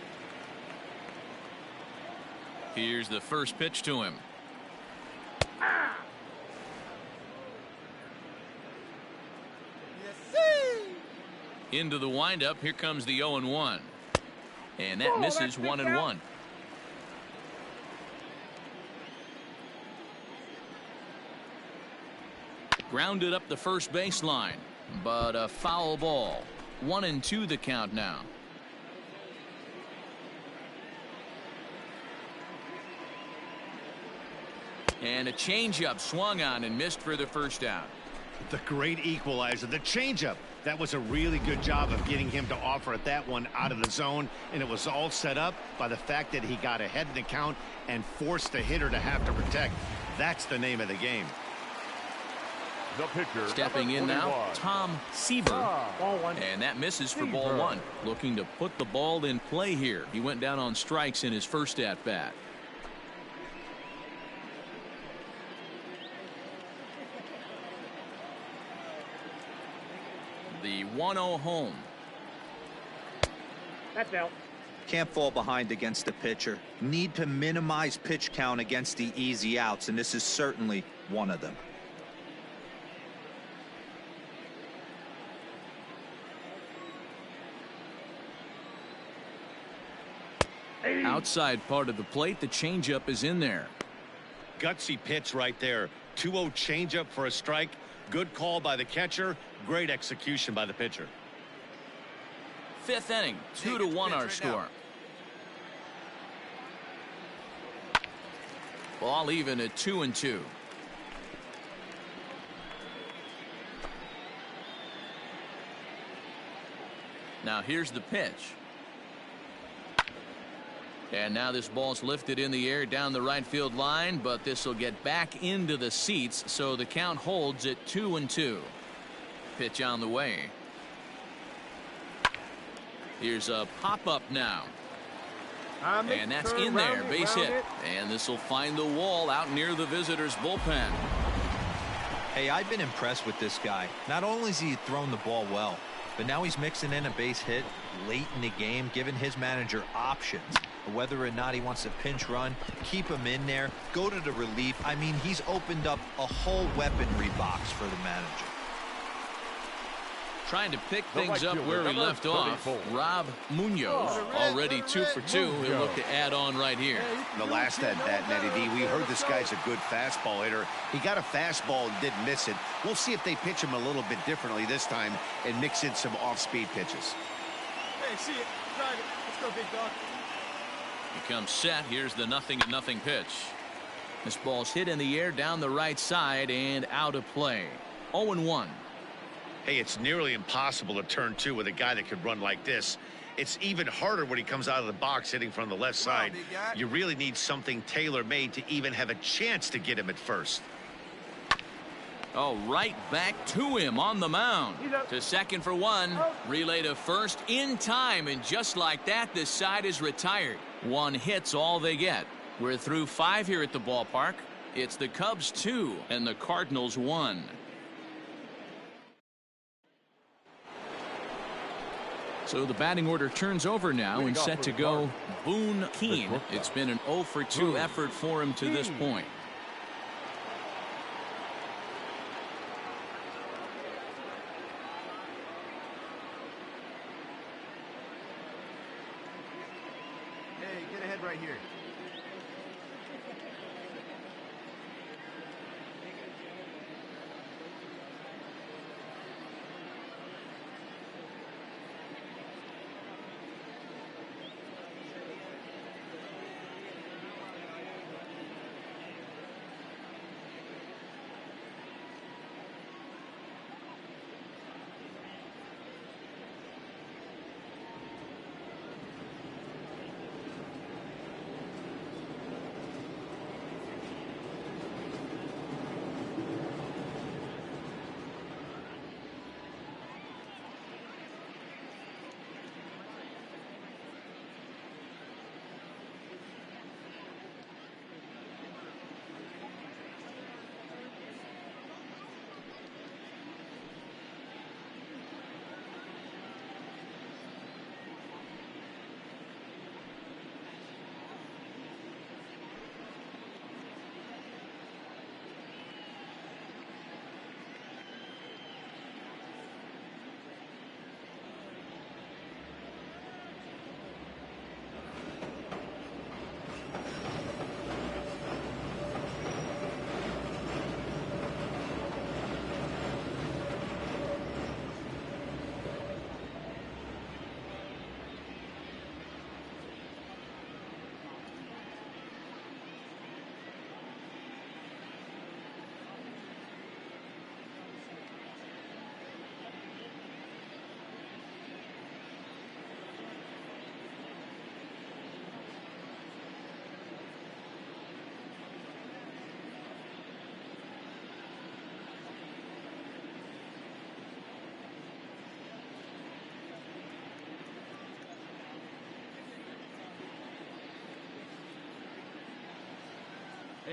Here's the first pitch to him. Into the windup. Here comes the 0-1. And that misses 1-1. Grounded up the first baseline, but a foul ball. 1-2 the count now. And a changeup swung on and missed for the first out. The great equalizer, the changeup. That was a really good job of getting him to offer at that one out of the zone, and it was all set up by the fact that he got ahead in the count and forced the hitter to have to protect. That's the name of the game. The pitcher, stepping in now, Tom Seaver, Ball one. and that misses for ball one. Looking to put the ball in play here. He went down on strikes in his first at bat. The 1-0 home. That's out. Can't fall behind against the pitcher. Need to minimize pitch count against the easy outs, and this is certainly one of them. Outside part of the plate, the changeup is in there. Gutsy pitch right there. 2-0 changeup for a strike. Good call by the catcher. Great execution by the pitcher. Fifth inning, 2-1 our score. Ball even at 2-2. Now here's the pitch. And now this ball's lifted in the air down the right field line, but this will get back into the seats, so the count holds at 2-2. Pitch on the way. Here's a pop-up now. And that's in there, base hit. And this will find the wall out near the visitors' bullpen. Hey, I've been impressed with this guy. Not only has he thrown the ball well, but now he's mixing in a base hit late in the game, giving his manager options. Whether or not he wants to pinch run, keep him in there, go to the relief. I mean, he's opened up a whole weaponry box for the manager. Trying to pick things up where he left off. Rob Munoz, already 2 for 2. He'll look to add on right here. The last at bat, Nettie D, we heard this guy's a good fastball hitter. He got a fastball and didn't miss it. We'll see if they pitch him a little bit differently this time and mix in some off-speed pitches. Hey, see it. Drive it. Let's go, big dog. He comes set. Here's the 0-0 pitch. This ball's hit in the air down the right side and out of play. 0-1. Hey, it's nearly impossible to turn two with a guy that could run like this. It's even harder when he comes out of the box hitting from the left side. You really need something tailor-made to even have a chance to get him at first. Oh, right back to him on the mound. To second for one. Relay to first in time, and just like that, this side is retired. One hit's all they get. We're through 5 here at the ballpark. It's the Cubs 2 and the Cardinals 1. So the batting order turns over now and set to go Boone Keane. It's been an 0 for 2 effort for him to this point. Hey, get ahead right here.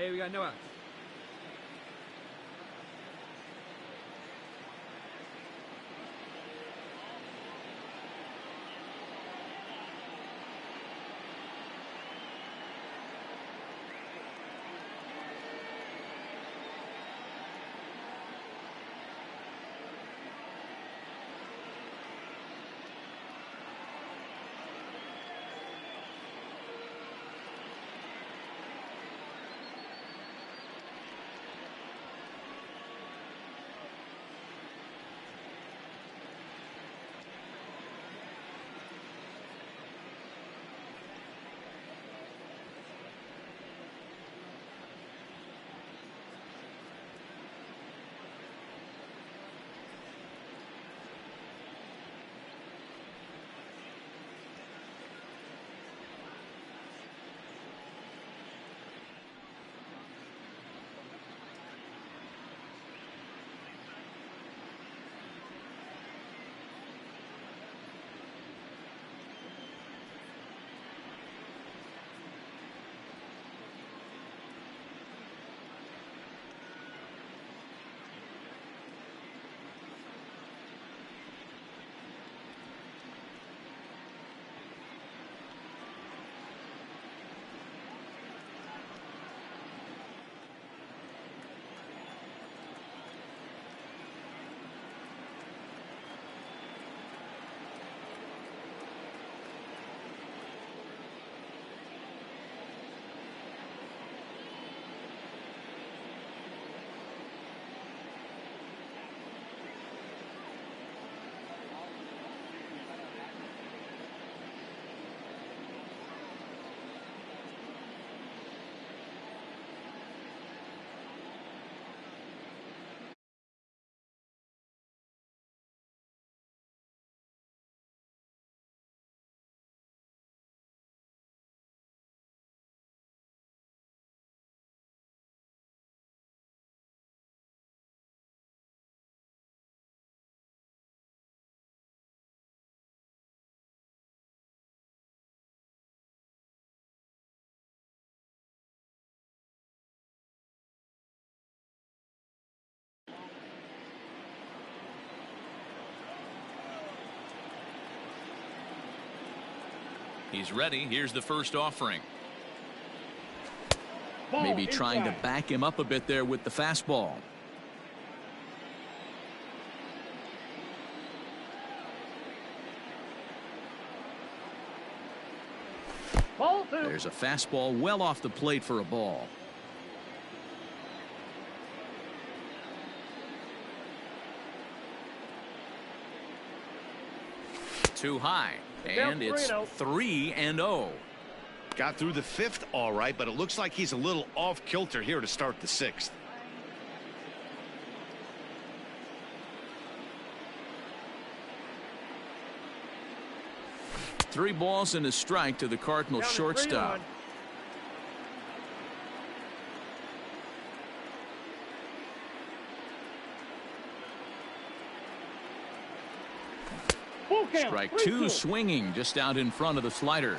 Hey, we got no outs. He's ready. Here's the first offering. Ball Maybe trying to inside. back him up a bit there with the fastball. Ball two. There's a fastball well off the plate for a ball. Too high. And it's 3-0. Got through the fifth all right, but it looks like he's a little off kilter here to start the sixth. Three balls and a strike to the Cardinals shortstop. Strike two, swinging just out in front of the slider.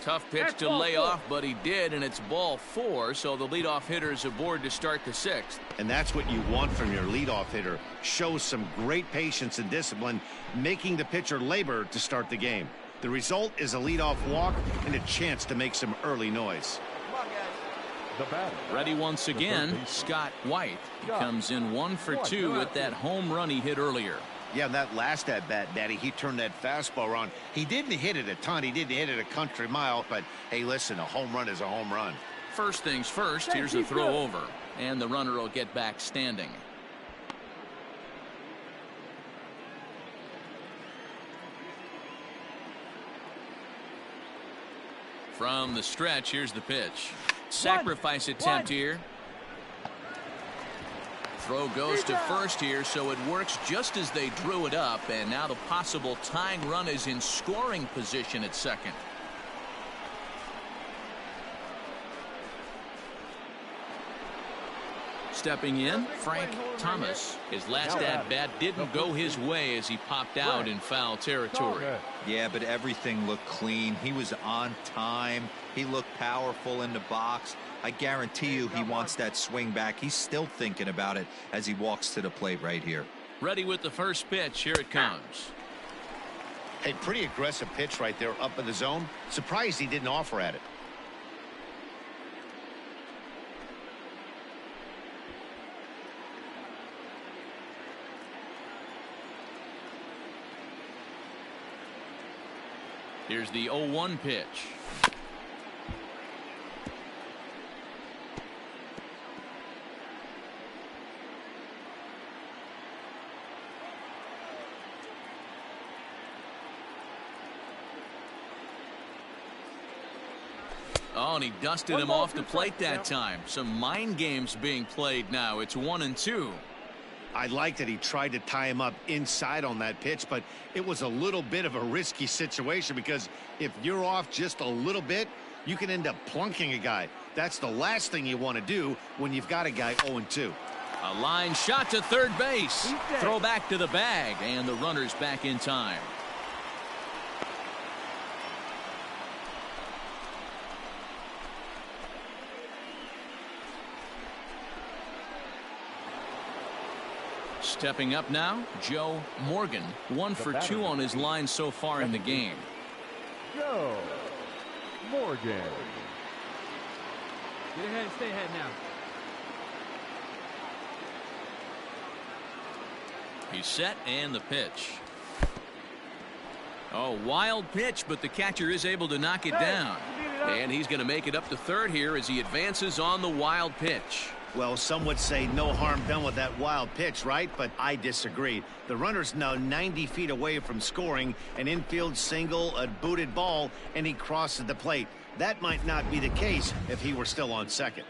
Tough pitch to lay off, but he did, and it's ball four, so the leadoff hitter is aboard to start the sixth. And that's what you want from your leadoff hitter. Shows some great patience and discipline, making the pitcher labor to start the game. The result is a leadoff walk and a chance to make some early noise. Come on, guys. The batter. Ready once again, Scott White. He comes in 1 for 2 with that home run he hit earlier. Yeah, that last at bat, Daddy, he turned that fastball around. He didn't hit it a ton. He didn't hit it a country mile. But, hey, listen, a home run is a home run. First things first, here's a throw over. And the runner will get back standing. From the stretch, here's the pitch. Sacrifice attempt here. Throw goes to first here, so it works just as they drew it up, and now the possible tying run is in scoring position at second. stepping in, Frank Thomas. His last at-bat didn't go his way as he popped out in foul territory. Yeah, but everything looked clean. He was on time. He looked powerful in the box. I guarantee you he wants that swing back. He's still thinking about it as he walks to the plate right here. Ready with the first pitch. Here it comes. Hey, pretty aggressive pitch right there up in the zone. Surprised he didn't offer at it. Here's the 0-1 pitch. Oh, and he dusted him off the plate that time. Some mind games being played now. It's 1-2. I like that he tried to tie him up inside on that pitch, but it was a little bit of a risky situation because if you're off just a little bit, you can end up plunking a guy. That's the last thing you want to do when you've got a guy 0-2. A line shot to third base. Throw back to the bag, and the runner's back in time. Stepping up now, Joe Morgan. 1 for 2 on his line so far in the game. Joe Morgan. Get ahead and stay ahead now. He's set, and the pitch. Oh, wild pitch, but the catcher is able to knock it down. And he's going to make it up to third here as he advances on the wild pitch. Well, some would say no harm done with that wild pitch, right? But I disagree. The runner's now 90 feet away from scoring an infield single, a booted ball, and he crosses the plate. That might not be the case if he were still on second.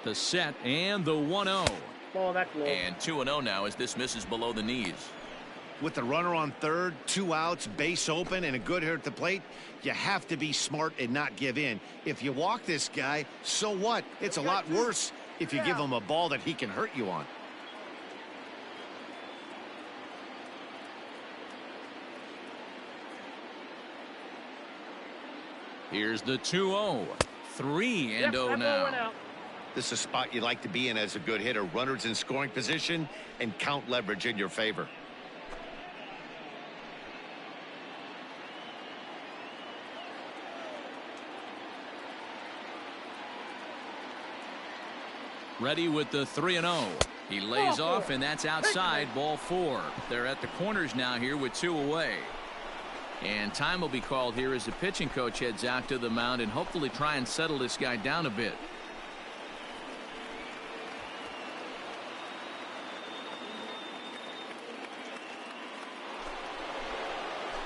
The set and the 1-0. Ball that low. And 2-0 now as this misses below the knees. With the runner on third, 2 outs, base open, and a good hitter at the plate, you have to be smart and not give in. If you walk this guy, so what? It's a lot worse if you give him a ball that he can hurt you on. Here's the 2-0. 3-0 now. This is a spot you like to be in as a good hitter. Runners in scoring position and count leverage in your favor. Ready with the 3-0. He lays off, and that's outside. Ball 4. They're at the corners now here with 2 away. And time will be called here as the pitching coach heads out to the mound and hopefully try and settle this guy down a bit.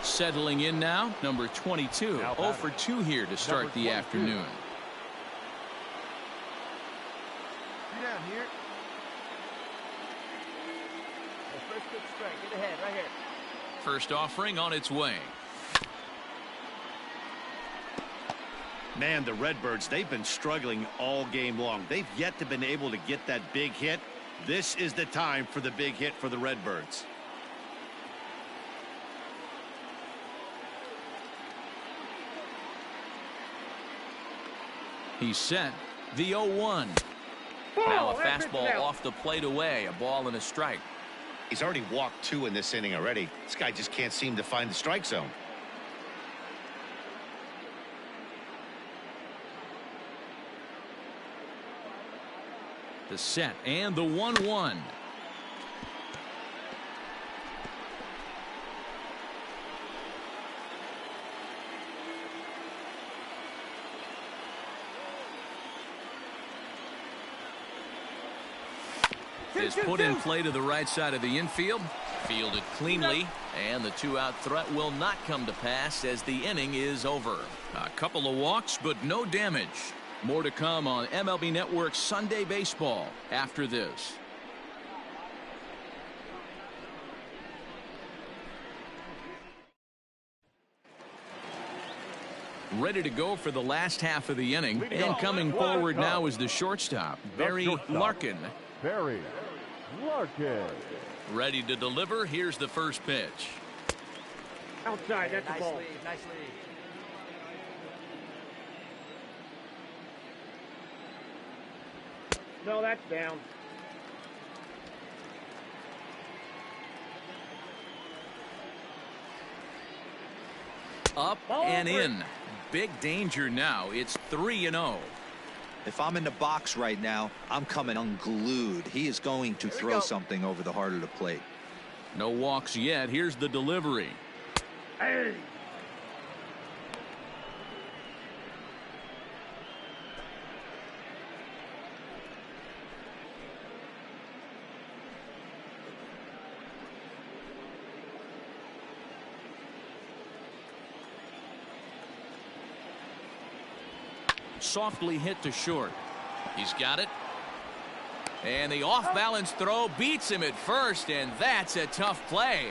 Settling in now, number 22. 0 for 2 here to start the afternoon. Down here. First pitch strike. Get ahead, right here. First offering on its way. Man, the Redbirds, they've been struggling all game long. They've yet to been able to get that big hit. This is the time for the big hit for the Redbirds. He's set. The 0-1. Now a fastball off the plate away. A ball and a strike. He's already walked 2 in this inning already. This guy just can't seem to find the strike zone. The set and the 1-1. Is put in play to the right side of the infield. Fielded cleanly, and the 2-out threat will not come to pass as the inning is over. A couple of walks, but no damage. More to come on MLB Network's Sunday Baseball after this. ready to go for the last half of the inning. And coming forward now is the shortstop, Barry Larkin. Barry Larkin. Ready to deliver. Here's the first pitch. Outside, that's the ball. Nice lead. No, that's down. Up and in. Big danger now. It's 3-0. If I'm in the box right now, I'm coming unglued. He is going to throw something over the heart of the plate. No walks yet. Here's the delivery. Hey. Softly hit to short. He's got it. And the off-balance throw beats him at first, and that's a tough play.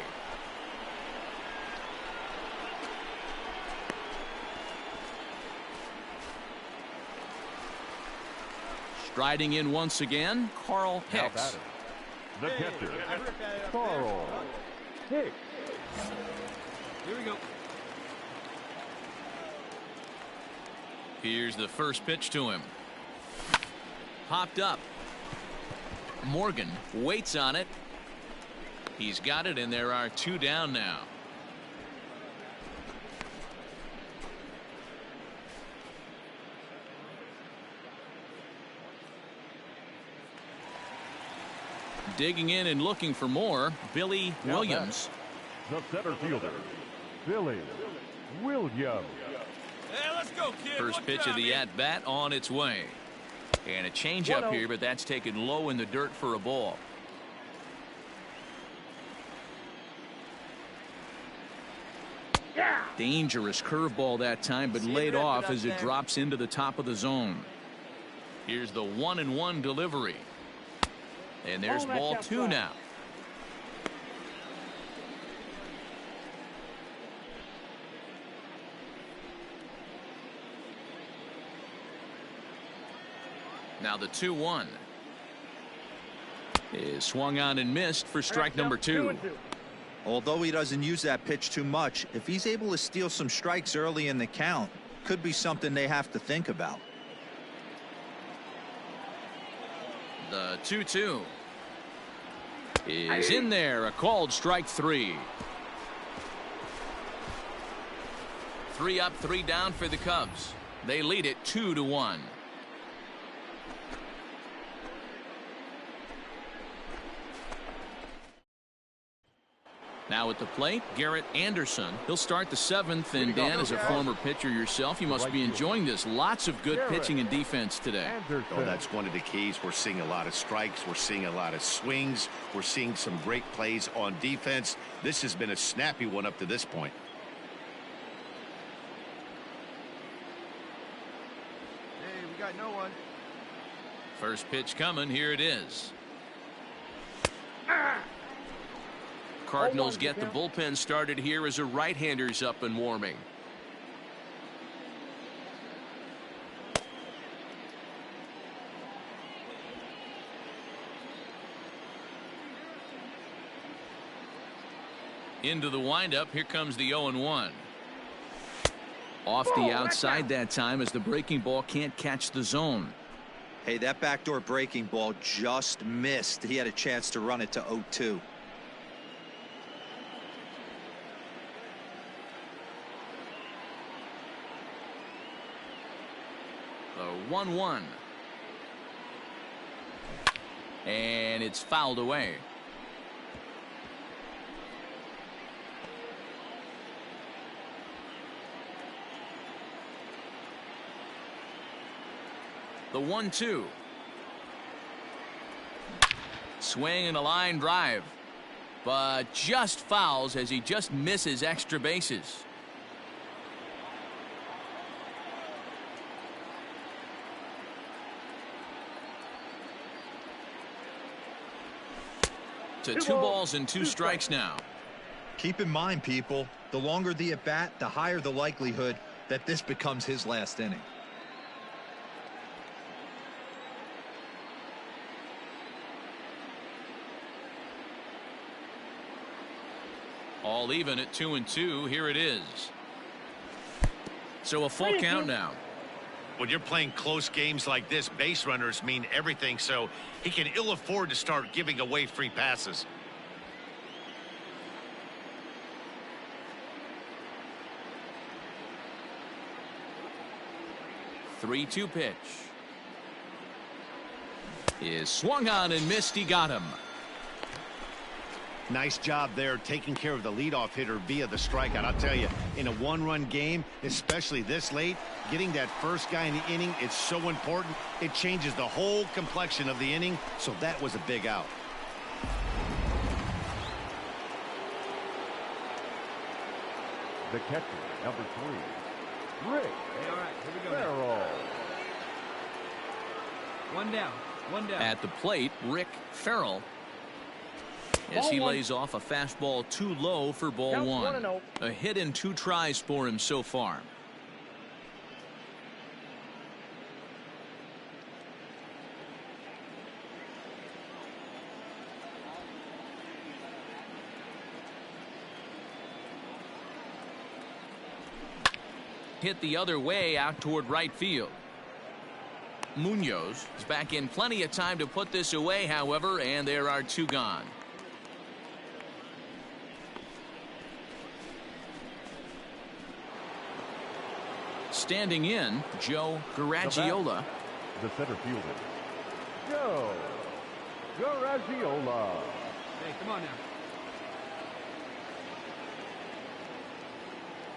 Striding in once again, Carl Hicks. The catcher, Carl Hicks. Here we go. Here's the first pitch to him. Popped up. Morgan waits on it. He's got it, and there are 2 down now. Digging in and looking for more, Billy Williams. The center fielder, Billy Williams. Hey, let's go, kid. First pitch of the at-bat on its way. And a changeup here, but that's taken low in the dirt for a ball. Yeah. Dangerous curveball that time, but laid off as it drops into the top of the zone. Here's the 1-1 delivery. And there's ball 2 now. Now the 2-1 is swung on and missed for strike number 2. Although he doesn't use that pitch too much, if he's able to steal some strikes early in the count, could be something they have to think about. The 2-2 is in there, a called strike 3. 3 up, 3 down for the Cubs. They lead it 2-1. Now at the plate, Garrett Anderson. He'll start the 7th, and Dan, as a former pitcher yourself, you must be enjoying this. Lots of good pitching and defense today. Oh, that's one of the keys. We're seeing a lot of strikes. We're seeing a lot of swings. We're seeing some great plays on defense. This has been a snappy one up to this point. Hey, we got no one. First pitch coming. Here it is. Cardinals get the bullpen started here as a right-hander's up and warming. Into the windup. Here comes the 0-1. Off the outside that time as the breaking ball can't catch the zone. Hey, that backdoor breaking ball just missed. He had a chance to run it to 0-2. The 1-1. And it's fouled away. The 1-2. Swing and a line drive. But just fouls as he just misses extra bases. To 2 balls and 2 strikes now. Keep in mind, people, the longer the at-bat, the higher the likelihood that this becomes his last inning. All even at 2-2. Here it is. So a full count now. When you're playing close games like this, base runners mean everything, so he can ill afford to start giving away free passes. Three-two pitch is swung on and missed. He got him. Nice job there taking care of the leadoff hitter via the strikeout. I'll tell you, in a one-run game, especially this late, getting that first guy in the inning is so important. It changes the whole complexion of the inning, so that was a big out. The catcher, number 3, Rick. Hey, all right, here we go. Farrell. One down. One down. At the plate, Rick Farrell, as he lays off a fastball too low for ball Count 1. 1-0. A hit and 2 tries for him so far. Hit the other way out toward right field. Munoz is back in plenty of time to put this away, however, and there are 2 gone. Standing in, Joe Garagiola. The center fielder, Joe Garagiola. Hey, come on now.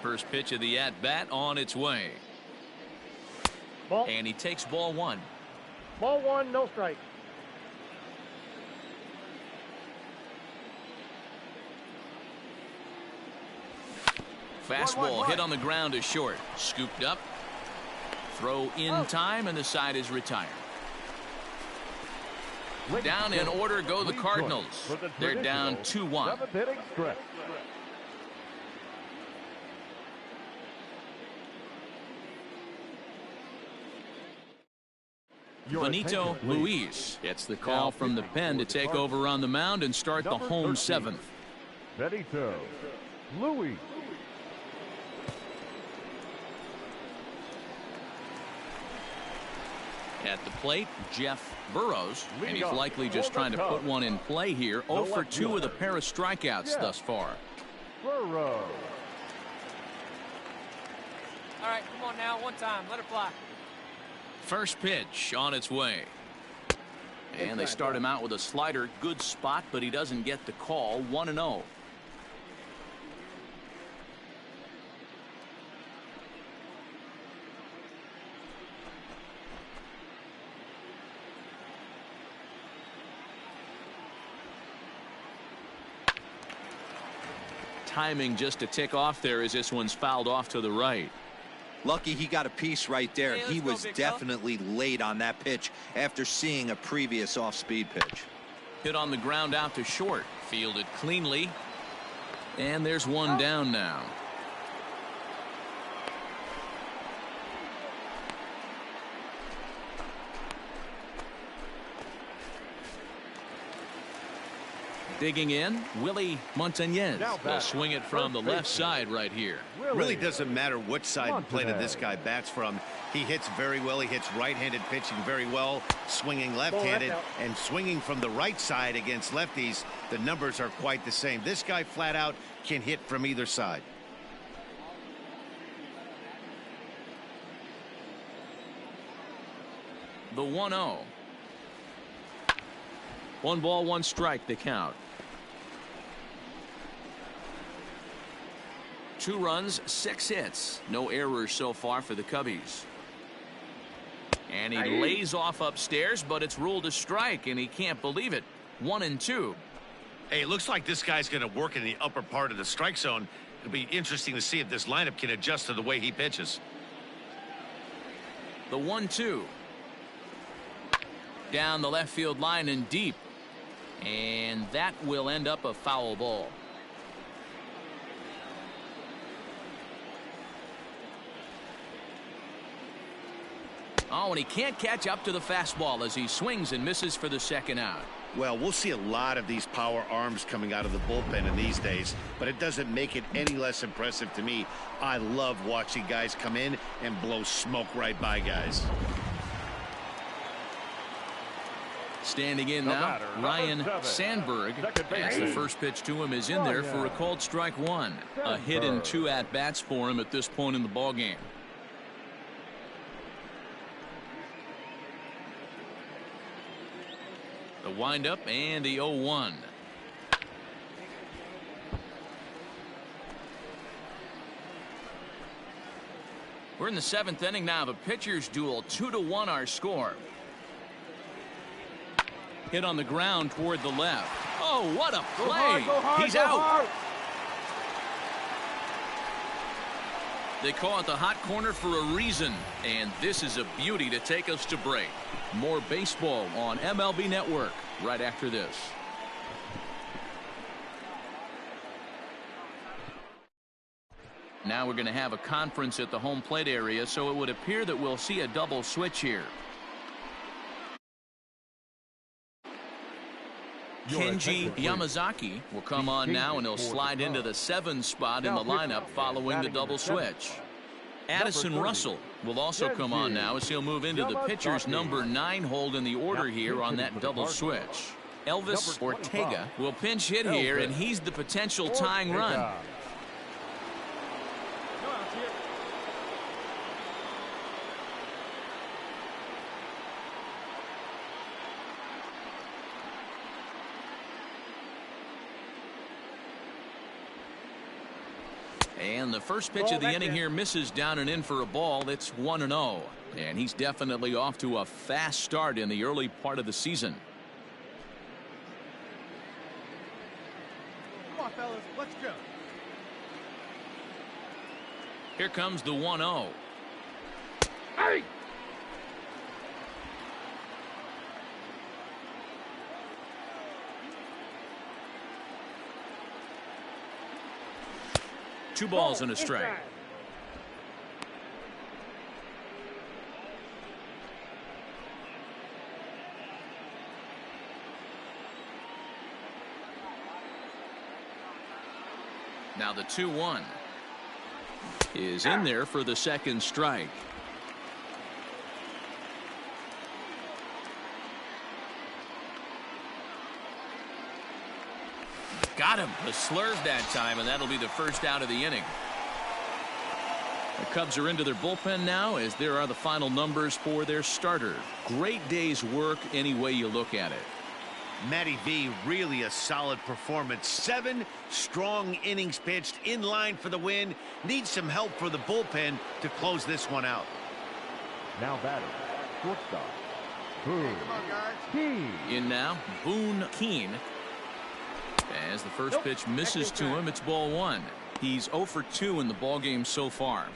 First pitch of the at-bat on its way. Ball. And he takes ball 1. Ball 1, no strike. Fastball hit on the ground is short. Scooped up. Throw in time, and the side is retired. Down in order go the Cardinals. They're down 2-1. 7th inning stretch. Benito Luis gets the call from the pen to take over on the mound and start the home 7th. Benito Luis. At the plate, Jeff Burrows, and he's likely just trying to put one in play here. 0 for 2 with a pair of strikeouts thus far. Burrows. All right, come on now. One time. Let it fly. First pitch on its way. And they start him out with a slider. Good spot, but he doesn't get the call. 1-0. Timing just a tick off there as this one's fouled off to the right. Lucky he got a piece right there. Hey, he let's go, was big definitely late on that pitch after seeing a previous off-speed pitch. Hit on the ground out to short. Fielded cleanly. And there's one down now. Digging in, Willie Montañez will swing it from the left side right here. Really doesn't matter which side of the plate this guy bats from. He hits very well. He hits right-handed pitching very well, swinging left-handed, and swinging from the right side against lefties. The numbers are quite the same. This guy flat out can hit from either side. The 1-0. 1 ball, 1 strike, the count. 2 runs, 6 hits. No errors so far for the Cubbies. And he lays off upstairs, but it's ruled a strike, and he can't believe it. 1-2. Hey, it looks like this guy's going to work in the upper part of the strike zone. It'll be interesting to see if this lineup can adjust to the way he pitches. The 1-2. Down the left field line and deep. And that will end up a foul ball. Oh, and he can't catch up to the fastball as he swings and misses for the second out. Well, we'll see a lot of these power arms coming out of the bullpen in these days, but it doesn't make it any less impressive to me. I love watching guys come in and blow smoke right by guys. Standing in now, Ryan Sandberg, as the first pitch to him is in there for a called strike one. A hit and 2 at-bats for him at this point in the ballgame. The windup and the 0-1. We're in the 7th inning now. The pitchers duel, 2-1 our score. Hit on the ground toward the left. Oh, what a play! Go hard, He's go out. hard. They call it the hot corner for a reason, and this is a beauty to take us to break. More baseball on MLB Network right after this. Now we're going to have a conference at the home plate area, so it would appear that we'll see a double switch here. Kenji Yamazaki will come on now, and he'll slide into the 7 spot in the lineup following the double switch. Addison Russell will also come on now as he'll move into the pitcher's number 9 hold in the order here on that double switch. Elvis Ortega will pinch hit here, and he's the potential tying run. And the first pitch of the inning here misses down and in for a ball. It's 1-0. And he's definitely off to a fast start in the early part of the season. Come on, fellas, let's go. Here comes the 1-0. Hey! Two balls and a strike. Now the 2-1 is in there for the second strike. Got him. The slurve that time, and that'll be the first out of the inning. The Cubs are into their bullpen now as there are the final numbers for their starter. Great day's work any way you look at it. Matty V, really a solid performance. 7 strong innings pitched, in line for the win. Needs some help for the bullpen to close this one out. Now batting, shortstop, Boone Keane. In now, Boone Keane. As the first pitch misses to him, it's ball 1. He's 0 for 2 in the ball game so far.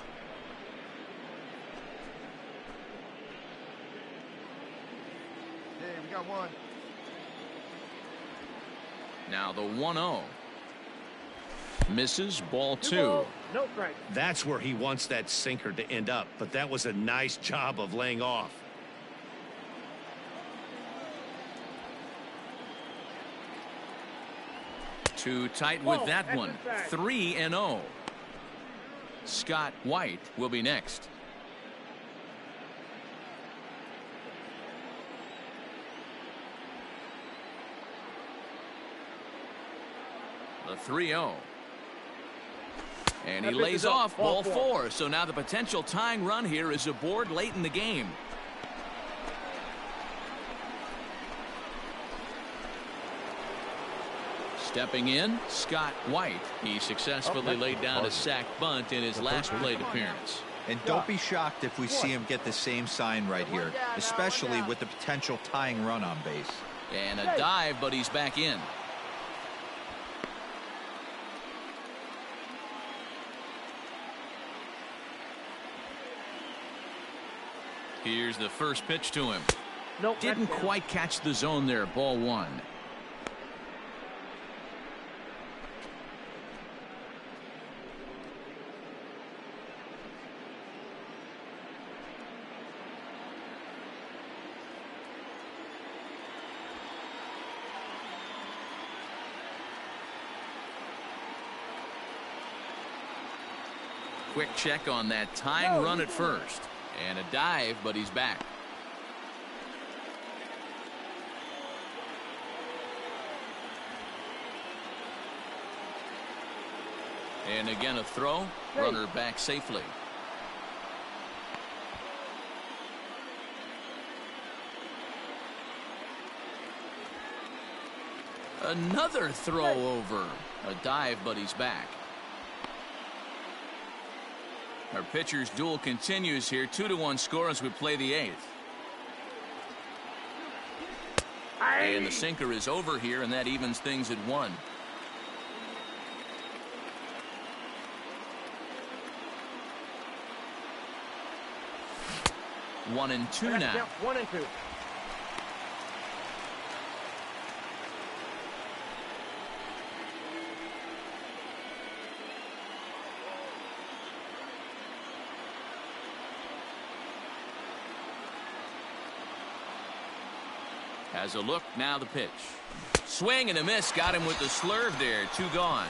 Hey, we got one. Now the 1-0 misses, ball 2. No strike. That's where he wants that sinker to end up, but that was a nice job of laying off. Too tight with that one. 3-0. Scott White will be next. The 3-0. And he lays off, ball 4. So now the potential tying run here is aboard late in the game. Stepping in, Scott White. He successfully laid down a sac bunt in his last plate appearance. And don't be shocked if we see him get the same sign right here, especially with the potential tying run on base. And a dive, but he's back in. Here's the first pitch to him. Didn't quite catch the zone there, ball 1. Quick check on that tying run at first. And a dive, but he's back. And again a throw. Runner back safely. Another throw over. A dive, but he's back. Our pitcher's duel continues here. 2-1 score as we play the 8th. And the sinker is over here, and that evens things at 1. One and two now. 1 and 2. Has a look, now the pitch. Swing and a miss, got him with the slurve there. 2 gone.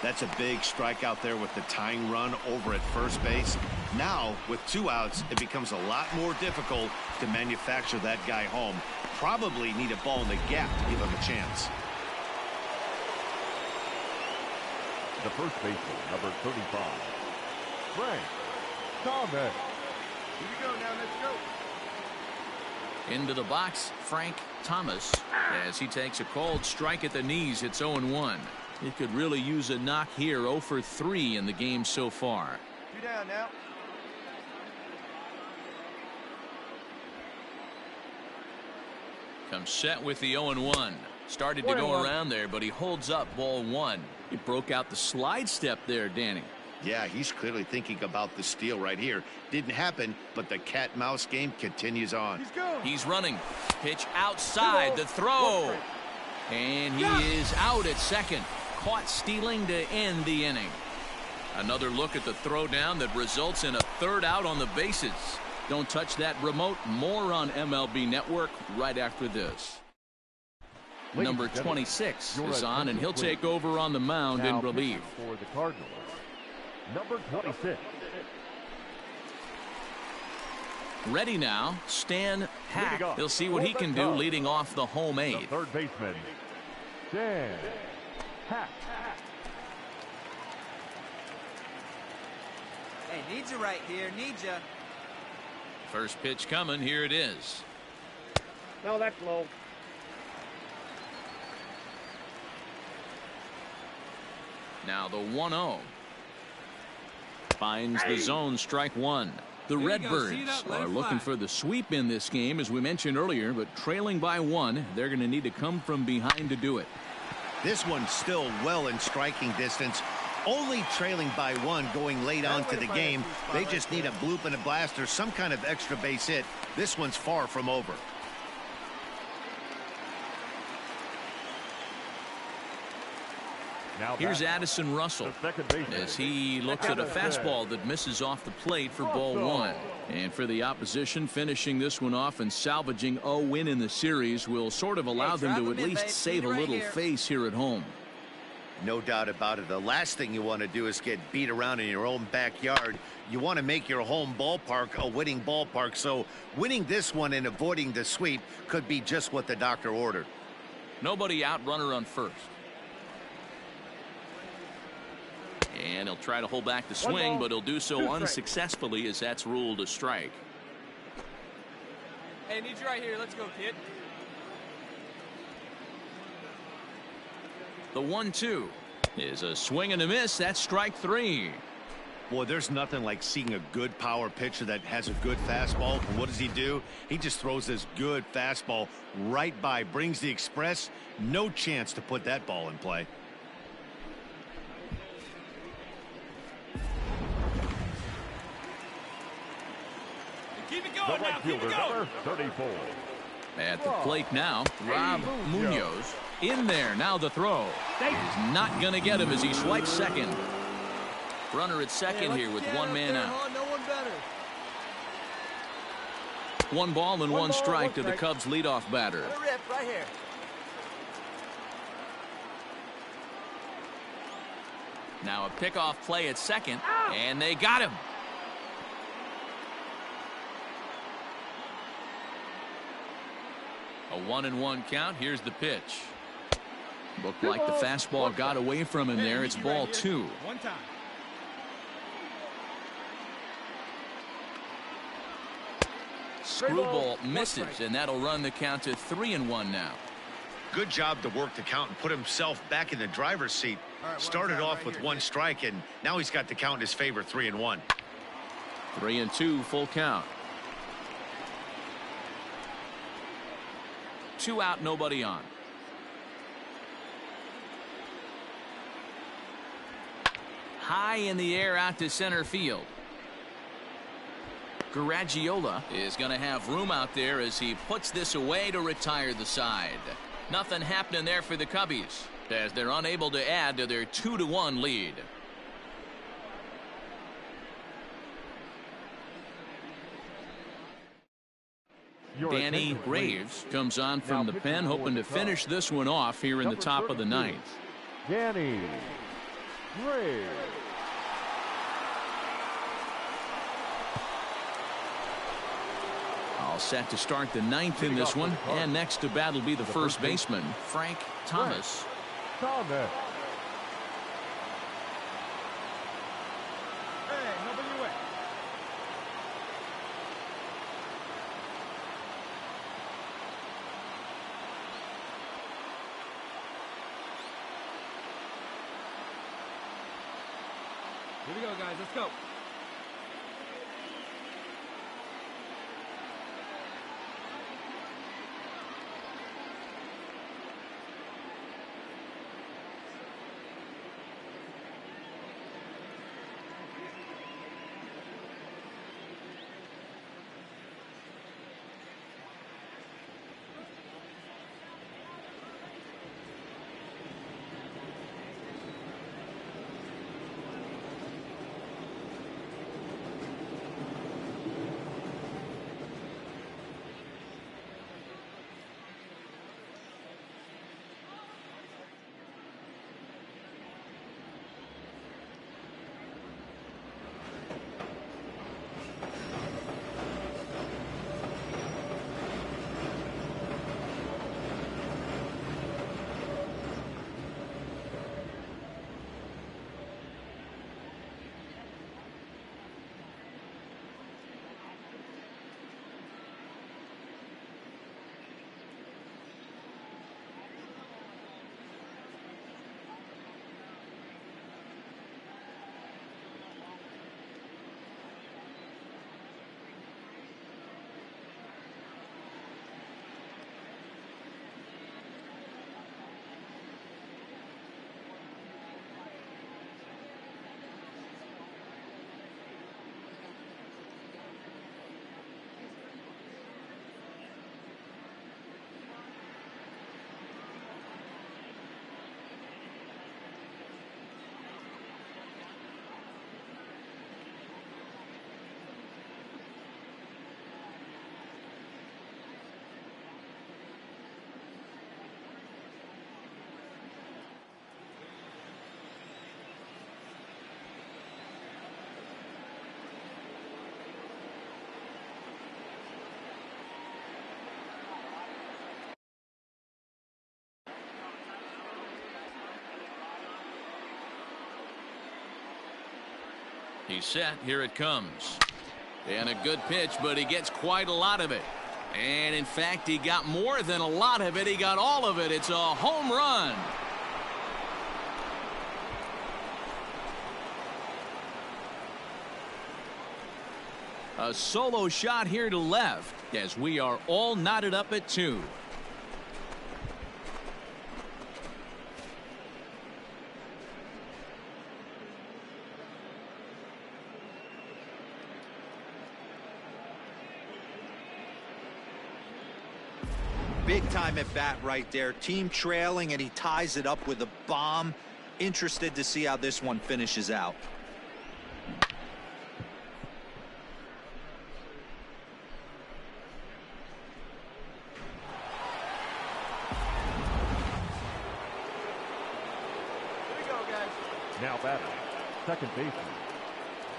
That's a big strikeout there with the tying run over at first base. Now, with 2 outs, it becomes a lot more difficult to manufacture that guy home. Probably need a ball in the gap to give him a chance. The first baseman, number 35, Frank Thomas. Here we go now, let's go. Into the box, Frank Thomas, as he takes a cold strike at the knees. It's 0-1. He could really use a knock here. 0 for 3 in the game so far. 2 down now. Comes set with the 0-1. Started to go around there, but he holds up ball 1. He broke out the slide step there, Danny. Yeah, he's clearly thinking about the steal right here. Didn't happen, but the cat-mouse game continues on. He's running. Pitch outside. The throw. And he is out at second. Caught stealing to end the inning. Another look at the throw down that results in a 3rd out on the bases. Don't touch that remote. More on MLB Network right after this. Number 26 is on, and he'll take over on the mound in relief. For the Cardinals, number 26. Ready now, Stan Hack. He'll see what he can do leading off the home 8th. The third baseman, Stan Hack. Hey, need you right here, need you. First pitch coming, here it is. No, that's low. Now the 1-0. Finds the zone, strike 1. The Redbirds are looking for the sweep in this game, as we mentioned earlier, but trailing by 1, they're going to need to come from behind to do it. This one's still well in striking distance. Only trailing by 1 going late on to the game. They just need a bloop and a blast or some kind of extra base hit. This one's far from over. Here's Addison Russell as he looks at a fastball that misses off the plate for ball 1. And for the opposition, finishing this one off and salvaging a win in the series will sort of allow them to at least save a little face here at home. No doubt about it. The last thing you want to do is get beat around in your own backyard. You want to make your home ballpark a winning ballpark. So winning this one and avoiding the sweep could be just what the doctor ordered. Nobody out, runner on first. And he'll try to hold back the swing, but he'll do so unsuccessfully as that's ruled a strike. Hey, need you right here. Let's go, kid. The 1-2 is a swing and a miss. That's strike 3. Boy, there's nothing like seeing a good power pitcher that has a good fastball. And what does he do? He just throws this good fastball right by, brings the express. No chance to put that ball in play. Keep it going now. Keep it going. 34. At the plate now, Rob Munoz in there. Now the throw. He's not going to get him as he swipes second. Runner at second here with 1 man out. No one better. 1 ball and 1 strike to the Cubs leadoff batter. Let it rip right here. Now a pickoff play at second, and they got him. A 1-1 count. Here's the pitch. Looked like the fastball got away from him there. It's ball 2. One time. Screwball misses, and that'll run the count to 3-1 now. Good job to work the count and put himself back in the driver's seat. Started off with 1 strike, and now he's got the count in his favor, 3-1. 3-2, full count. 2 out, nobody on. High in the air out to center field. Garagiola is going to have room out there as he puts this away to retire the side. Nothing happening there for the Cubbies as they're unable to add to their 2-1 lead. Danny Graves comes on from the pen, hoping to finish this one off here in the top of the 9th. Danny Graves. All set to start the 9th in this one, and next to bat will be the first baseman, Frank Thomas. Thomas. Hey, nobody away. Here we go, guys. Let's go. He's set. Here it comes. And a good pitch, but he gets quite a lot of it. And in fact, he got more than a lot of it. He got all of it. It's a home run. A solo shot here to left as we are all knotted up at 2. Big time at bat right there. Team trailing, and he ties it up with a bomb. Interested to see how this one finishes out. Here we go, guys. Now batting, second baseman,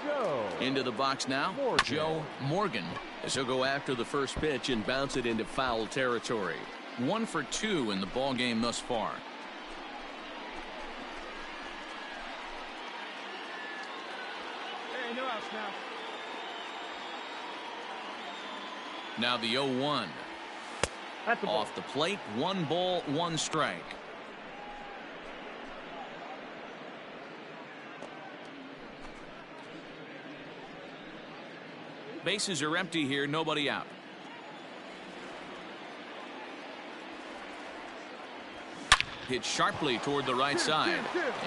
Joe. Into the box now, Morgan. Joe Morgan. As he'll go after the first pitch and bounce it into foul territory. 1 for 2 in the ball game thus far. Hey, no outs now. Now the 0-1. That's the ball. Off the plate, 1 ball, 1 strike. Bases are empty here, nobody out. Hit sharply toward the right side.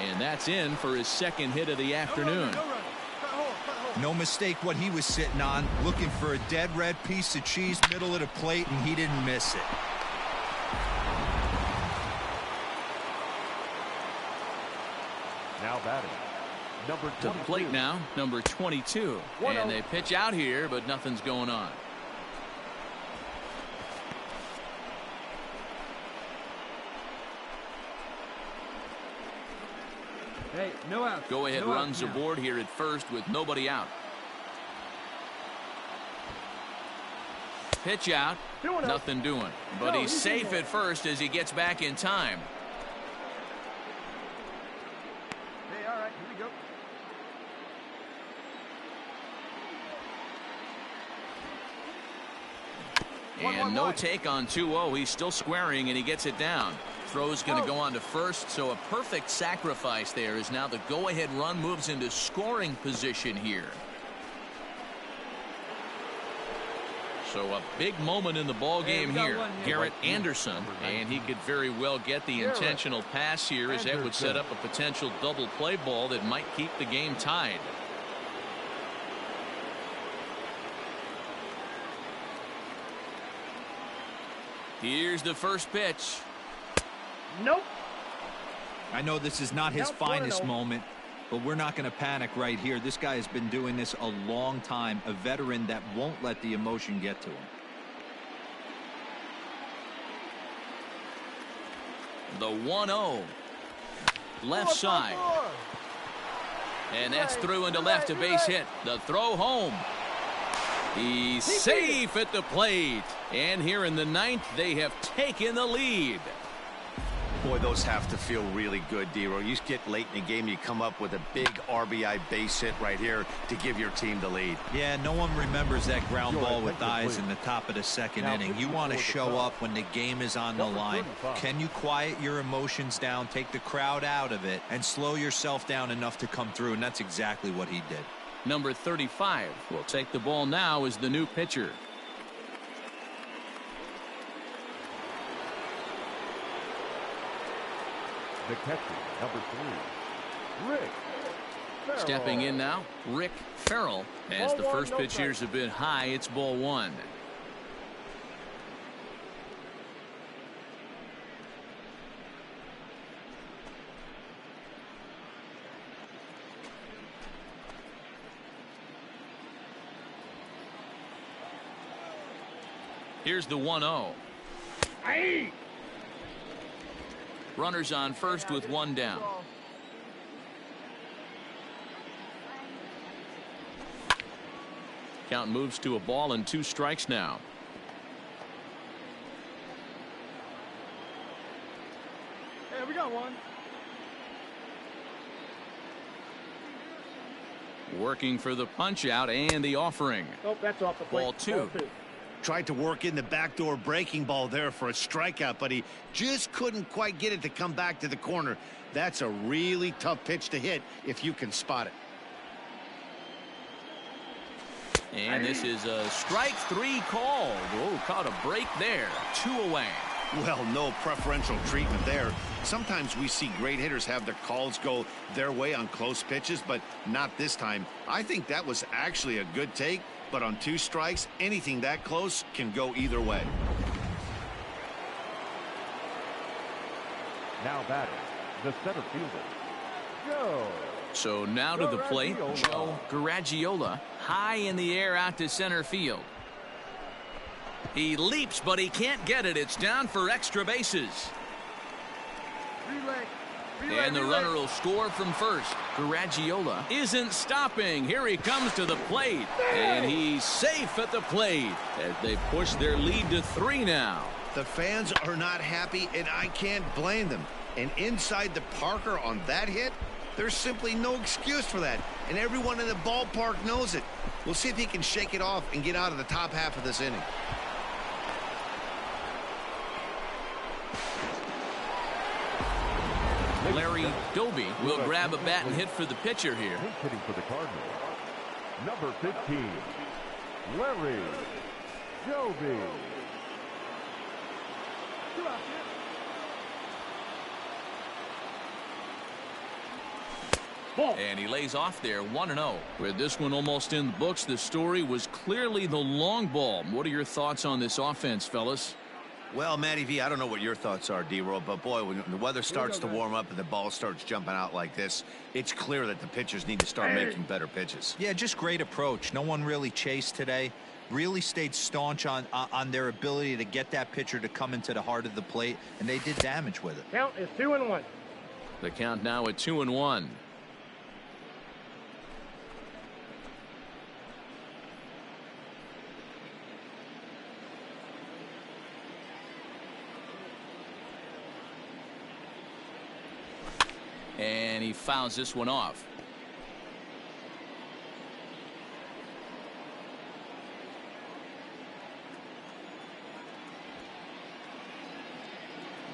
And that's in for his second hit of the afternoon. No mistake what he was sitting on, looking for a dead red piece of cheese middle of the plate, and he didn't miss it. Now batting, number 22. To the plate now, number 22. And they pitch out here, but nothing's going on. Hey, no outs. Go ahead No outs runs now. aboard here at first with nobody out. Pitch out, Doing it. nothing doing. But No, he's he's in safe there. at first as he gets back in time. Hey, all right, here we go. And no take on 2-0. He's still squaring and he gets it down. Throw's going to go on to first, so a perfect sacrifice there as now the go-ahead run moves into scoring position here. So a big moment in the ball game we got here. one here. Garrett Anderson, and he could very well get the Garrett intentional pass here as that would set up a potential double play ball that might keep the game tied. Here's the first pitch. Nope. I know this is not his Nope, finest 1-0. moment, but we're not going to panic right here. This guy has been doing this a long time, a veteran that won't let the emotion get to him. The 1-0. Left side. And that's through into left, a base hit. The throw home. He's safe at the plate. And here in the ninth, they have taken the lead. Boy, those have to feel really good, Dero. You get late in the game, you come up with a big RBI base hit right here to give your team the lead. Yeah, no one remembers that ground ball with eyes in the top of the second inning. You want to show up when the game is on the line. Can you quiet your emotions down, take the crowd out of it, and slow yourself down enough to come through? And that's exactly what he did. Number 35 will take the ball now as the new pitcher. The catcher, number 3, Rick Farrell. Stepping in now, Rick Farrell. As Ball the one, first no pitch here's a bit high, it's ball 1. Here's the 1-0. Hey. Runners on first with 1 down. Count moves to a ball and 2 strikes now. Hey, we got one. Working for the punch out and the offering. Nope, that's off the plate. Ball 2. Tried to work in the backdoor breaking ball there for a strikeout, but he just couldn't quite get it to come back to the corner. That's a really tough pitch to hit if you can spot it. And this is a strike 3 called. Oh, caught a break there. 2 away. Well, no preferential treatment there. Sometimes we see great hitters have their calls go their way on close pitches, but not this time. I think that was actually a good take, but on 2 strikes, anything that close can go either way. Now batting, the center fielder, Joe. So now to the plate, Joe Garagiola, high in the air out to center field. He leaps, but he can't get it. It's down for extra bases. Relay. And the runner will score from first. Garagiola isn't stopping. Here he comes to the plate. And he's safe at the plate as they push their lead to 3 now. The fans are not happy, and I can't blame them. And inside the Parker on that hit, there's simply no excuse for that. And everyone in the ballpark knows it. We'll see if he can shake it off and get out of the top half of this inning. Larry Doby will grab a bat and hit for the pitcher here. Hitting for the Cardinals, number 15, Larry Doby. And he lays off there 1-0. With this one almost in the books, the story was clearly the long ball. What are your thoughts on this offense, fellas? Well, Matty V, I don't know what your thoughts are, D-Roll, but boy, when the weather starts to warm up and the ball starts jumping out like this, it's clear that the pitchers need to start making better pitches. Yeah, just great approach. No one really chased today. Really stayed staunch on their ability to get that pitcher to come into the heart of the plate, and they did damage with it. Count is 2-1. The count now at 2-1. And he fouls this one off.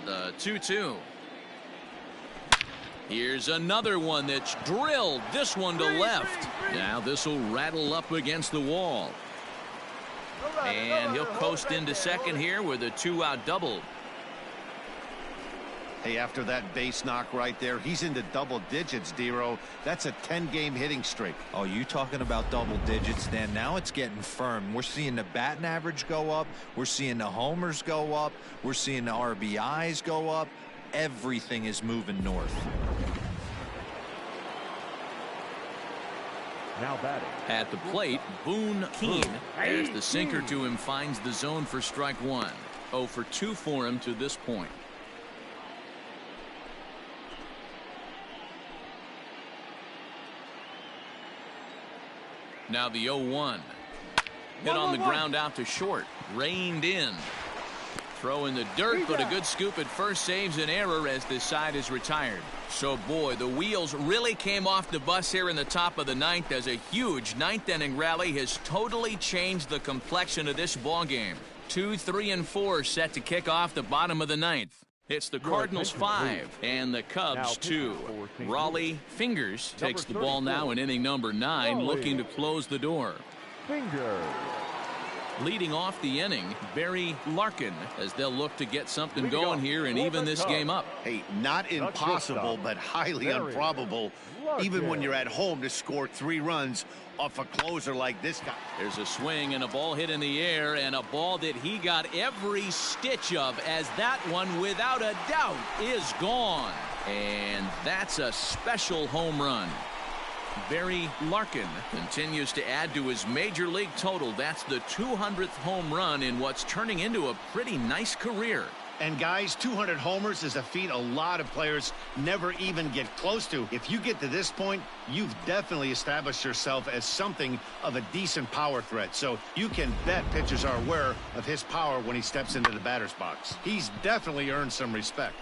The 2-2. Here's another one that's drilled. This one to left. Now this will rattle up against the wall. And he'll coast into second here with a 2-out double. Hey, after that base knock right there, he's into double digits, D-Roll. That's a 10-game hitting streak. Oh, you talking about double digits, Dan? Now it's getting firm. We're seeing the batting average go up. We're seeing the homers go up. We're seeing the RBIs go up. Everything is moving north. Now batting. At the plate, Boone Keane, as the sinker to him finds the zone for strike 1. 0 for 2 for him to this point. Now the 0-1. Hit on the ground out to short. Reined in. Throw in the dirt, but a good scoop at first saves an error as this side is retired. So, boy, the wheels really came off the bus here in the top of the 9th as a huge 9th-inning rally has totally changed the complexion of this ballgame. 2, 3, and 4 set to kick off the bottom of the 9th. It's the Cardinals 5 and the Cubs 2. Raleigh Fingers takes the ball now in inning number 9, looking to close the door. Fingers. Leading off the inning, Barry Larkin, as they'll look to get something going here and even this game up. Hey, not impossible, but highly improbable, even when you're at home, to score 3 runs off a closer like this guy. There's a swing and a ball hit in the air, and a ball that he got every stitch of, as that one, without a doubt, is gone. And that's a special home run. Barry Larkin continues to add to his major league total. That's the 200th home run in what's turning into a pretty nice career. And guys, 200 homers is a feat a lot of players never even get close to. If you get to this point, you've definitely established yourself as something of a decent power threat. So you can bet pitchers are aware of his power when he steps into the batter's box. He's definitely earned some respect.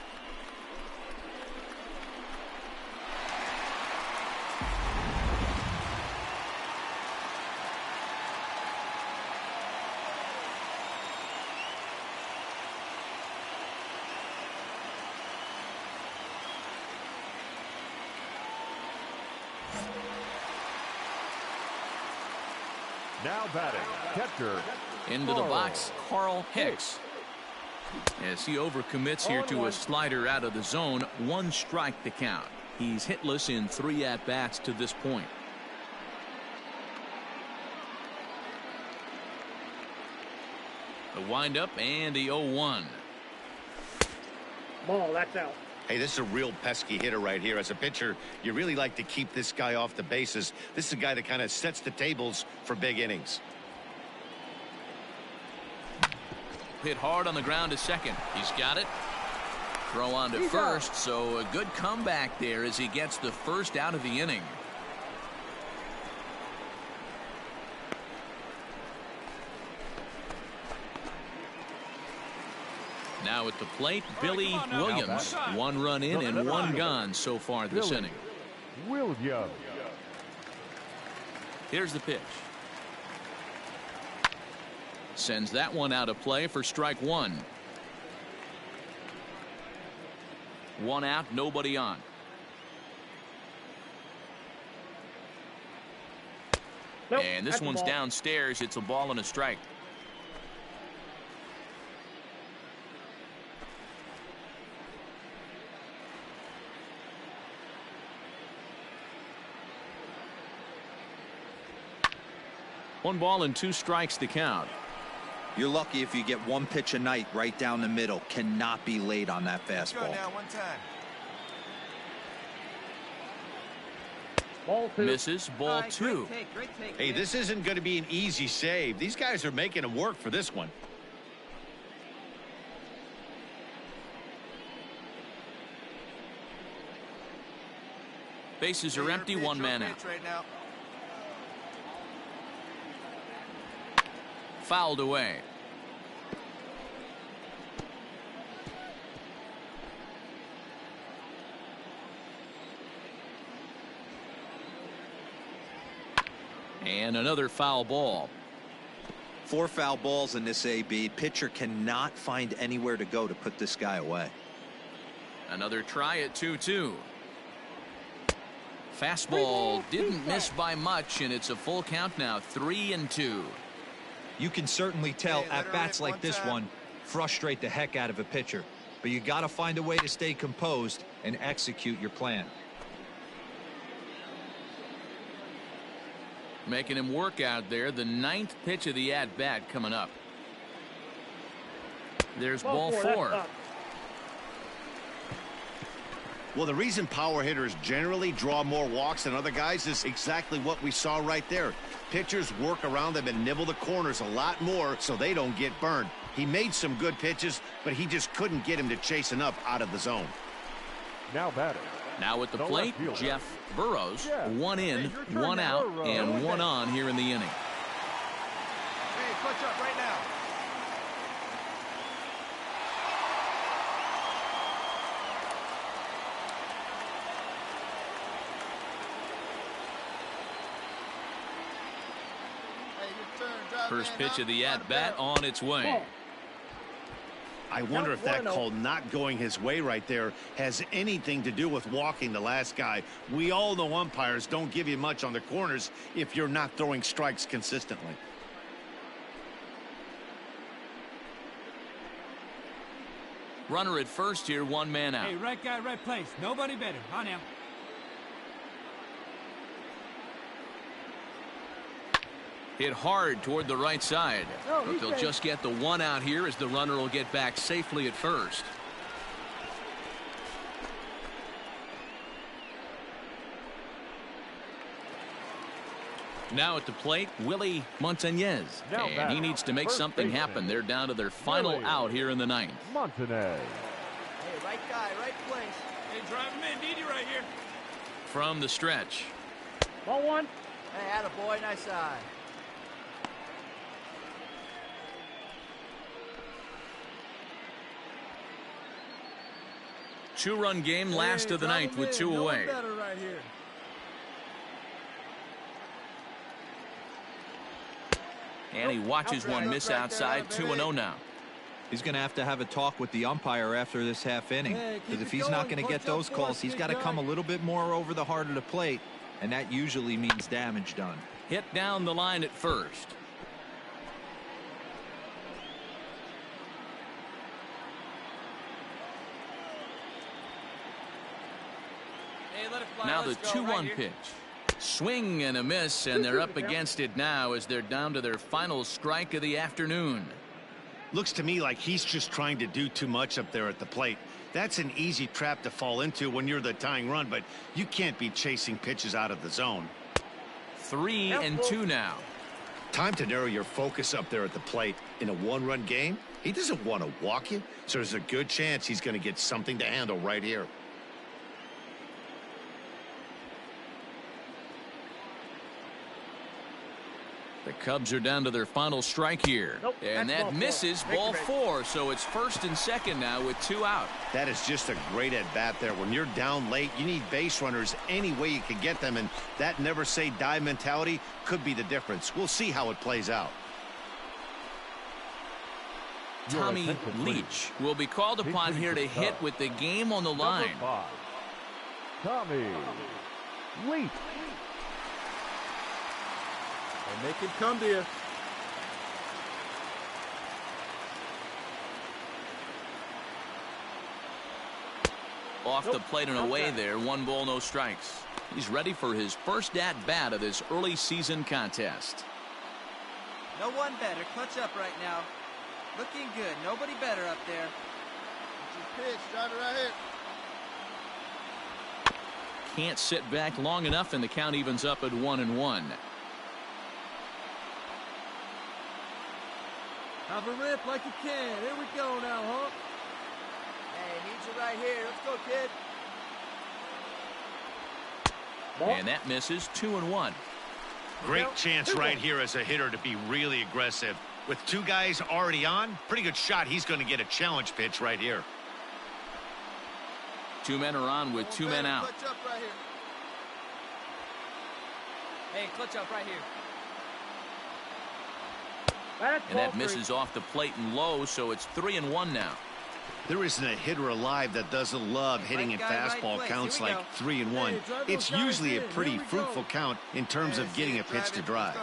Now batting, catcher. Into the box, Carl Hicks. As he overcommits here to a slider out of the zone, 1 strike to count. He's hitless in 3 at-bats to this point. The windup and the 0-1. Ball, that's out. Hey, this is a real pesky hitter right here. As a pitcher, you really like to keep this guy off the bases. This is a guy that kind of sets the tables for big innings. Hit hard on the ground to second. He's got it. Throw on to first, so a good comeback there as he gets the first out of the inning. Now at the plate, Billy Williams. 1 run in and 1 gone so far this inning. Williams. Here's the pitch. Sends that one out of play for strike 1. 1 out, nobody on. Nope, and this one's downstairs. It's a ball and a strike. One ball and 2 strikes to count. You're lucky if you get 1 pitch a night right down the middle. Cannot be late on that fastball. Now, 1 time. Ball 2. Misses. Ball 2. Great take, Hey, this isn't going to be an easy save. These guys are making him work for this one. Bases are empty. 1 man out. Right now. Fouled away. And another foul ball. 4 foul balls in this AB. Pitcher cannot find anywhere to go to put this guy away. Another try at 2-2. Fastball didn't miss by much, and it's a full count now. 3-2. You can certainly tell at bats like this one frustrate the heck out of a pitcher, but you got to find a way to stay composed and execute your plan. Making him work out there. The 9th pitch of the at-bat coming up. There's ball 4. Well, the reason power hitters generally draw more walks than other guys is exactly what we saw right there. Pitchers work around them and nibble the corners a lot more so they don't get burned. He made some good pitches, but he just couldn't get him to chase enough out of the zone. Now batter. Now at the plate, Jeff Burrows. 1 in, 1 out, and 1 on here in the inning. Hey, clutch up right now. First pitch of the at-bat on its way. I wonder if that call not going his way right there has anything to do with walking the last guy. We all know umpires don't give you much on the corners if you're not throwing strikes consistently. Runner at first here, 1 man out. Hey, right guy, right place. Nobody better. On now. Hit hard toward the right side. But they'll just get the 1 out here as the runner will get back safely at first. Now at the plate, Willie Montañez. And he needs to make something happen. They're down to their final out here in the 9th. Montañez. Hey, right guy, right place. Hey, drive him in. Need you right here. From the stretch. Ball 1. Hey, attaboy, nice eye. Two-run game, last of the 9th with 2 away. Right here. And he watches one miss outside. 2-0 now. He's going to have a talk with the umpire after this half inning, because if he's not going to get those calls, he's got to come a little bit more over the heart of the plate, and that usually means damage done. Hit down the line at first. Now the 2-1 pitch. Swing and a miss, and they're up against it now as they're down to their final strike of the afternoon. Looks to me like he's just trying to do too much up there at the plate. That's an easy trap to fall into when you're the tying run, but you can't be chasing pitches out of the zone. 3-2 now. Time to narrow your focus up there at the plate. In a one-run game, he doesn't want to walk you, so there's a good chance he's going to get something to handle right here. The Cubs are down to their final strike here. Nope, and that misses ball 4, so it's first and second now with 2 out. That is just a great at-bat there. When you're down late, you need base runners any way you can get them, and that never-say-die mentality could be the difference. We'll see how it plays out. Tommy Leach will be called upon here to hit with the game on the line. Tommy Leach. And make him come to you. Off the plate and away there. 1 ball, no strikes. He's ready for his first at-bat of this early season contest. No one better. Clutch up right now. Looking good. Nobody better up there. It's his pitch. Drive it right here. Can't sit back long enough, and the count evens up at 1-1. Have a rip like you can. Here we go now, Hunk. Hey, need you right here. Let's go, kid. And that misses. 2-1. Great chance right here as a hitter to be really aggressive. With 2 guys already on, pretty good shot. He's going to get a challenge pitch right here. 2 men are on with 2 men out. Clutch up right here. Hey, clutch up right here. And that misses off the plate and low, so it's 3-1 now. There isn't a hitter alive that doesn't love hitting in fastball counts like 3-1. It's usually a pretty fruitful count in terms of getting a pitch to drive.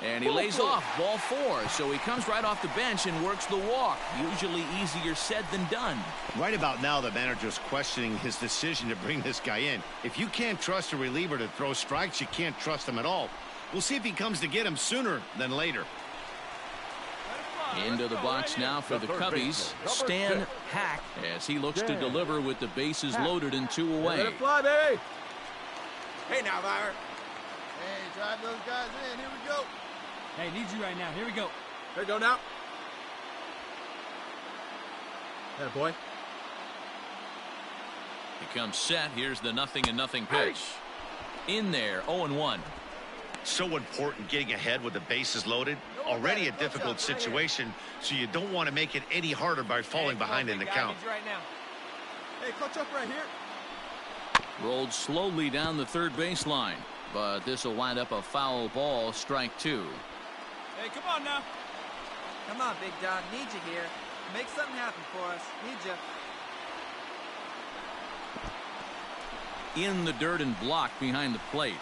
And he lays off ball 4, so he comes right off the bench and works the walk. Usually easier said than done. Right about now, the manager's questioning his decision to bring this guy in. If you can't trust a reliever to throw strikes, you can't trust him at all. We'll see if he comes to get him sooner than later. Into the box now for the Cubbies, Stan Hack, as he looks to deliver with the bases loaded and 2 away. Let it fly, baby. Hey, now, Byron. Hey, drive those guys in. Here we go. Hey, need you right now. Here we go. Here we go now. Hey, boy. He comes set. Here's the 0-0 pitch. In there, 0-1. So important getting ahead with the bases loaded. Already a difficult situation, so you don't want to make it any harder by falling behind in the count. Right now. Hey, clutch up right here. Rolled slowly down the third baseline, but this will wind up a foul ball, strike 2. Hey, come on now. Come on, big dog. Need you here. Make something happen for us. Need you. In the dirt and blocked behind the plate.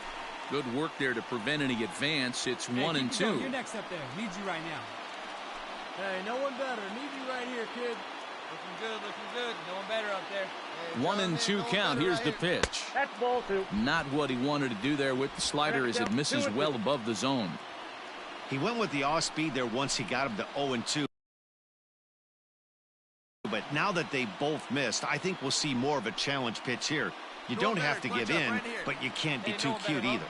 Good work there to prevent any advance. It's 1-2. You're next up there. Need you right now. Hey, no one better. Need you right here, kid. Looking good, looking good. No one better up there. Hey, 1-2 count. Here's the pitch. That's ball 2. Not what he wanted to do there with the slider as it misses well above the zone. He went with the off speed there once he got him to 0-2. But now that they both missed, I think we'll see more of a challenge pitch here. You don't have to give in, but you can't be too cute either.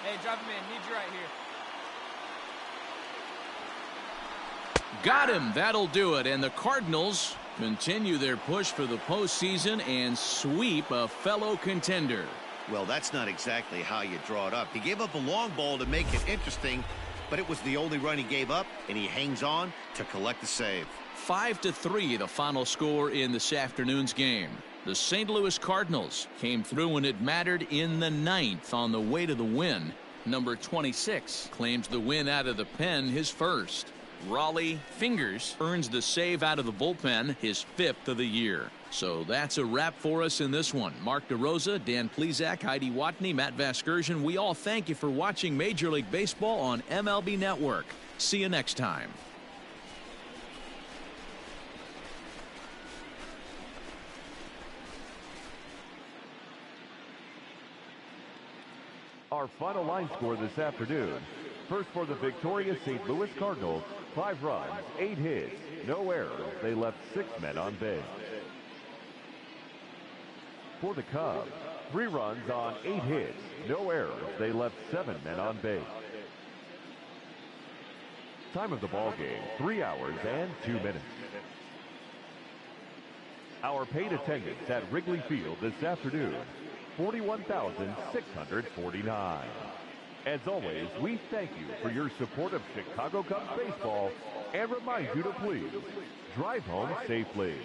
Hey, drop him in. Need you right here. Got him. That'll do it. And the Cardinals continue their push for the postseason and sweep a fellow contender. Well, that's not exactly how you draw it up. He gave up a long ball to make it interesting, but it was the only run he gave up, and he hangs on to collect the save. 5-3 the final score in this afternoon's game. The St. Louis Cardinals came through when it mattered in the 9th on the way to the win. Number 26 claims the win out of the pen, his first. Raleigh Fingers earns the save out of the bullpen, his 5th of the year. So that's a wrap for us in this one. Mark DeRosa, Dan Plesac, Heidi Watney, Matt Vasgersian, we all thank you for watching Major League Baseball on MLB Network. See you next time. Our final line score this afternoon. First for the victorious St. Louis Cardinals, 5 runs, 8 hits, no errors. They left 6 men on base. For the Cubs, 3 runs on 8 hits, no errors. They left 7 men on base. Time of the ball game, 3 hours and 2 minutes. Our paid attendance at Wrigley Field this afternoon, 41,649. As always, we thank you for your support of Chicago Cubs baseball and remind you to please drive home safely.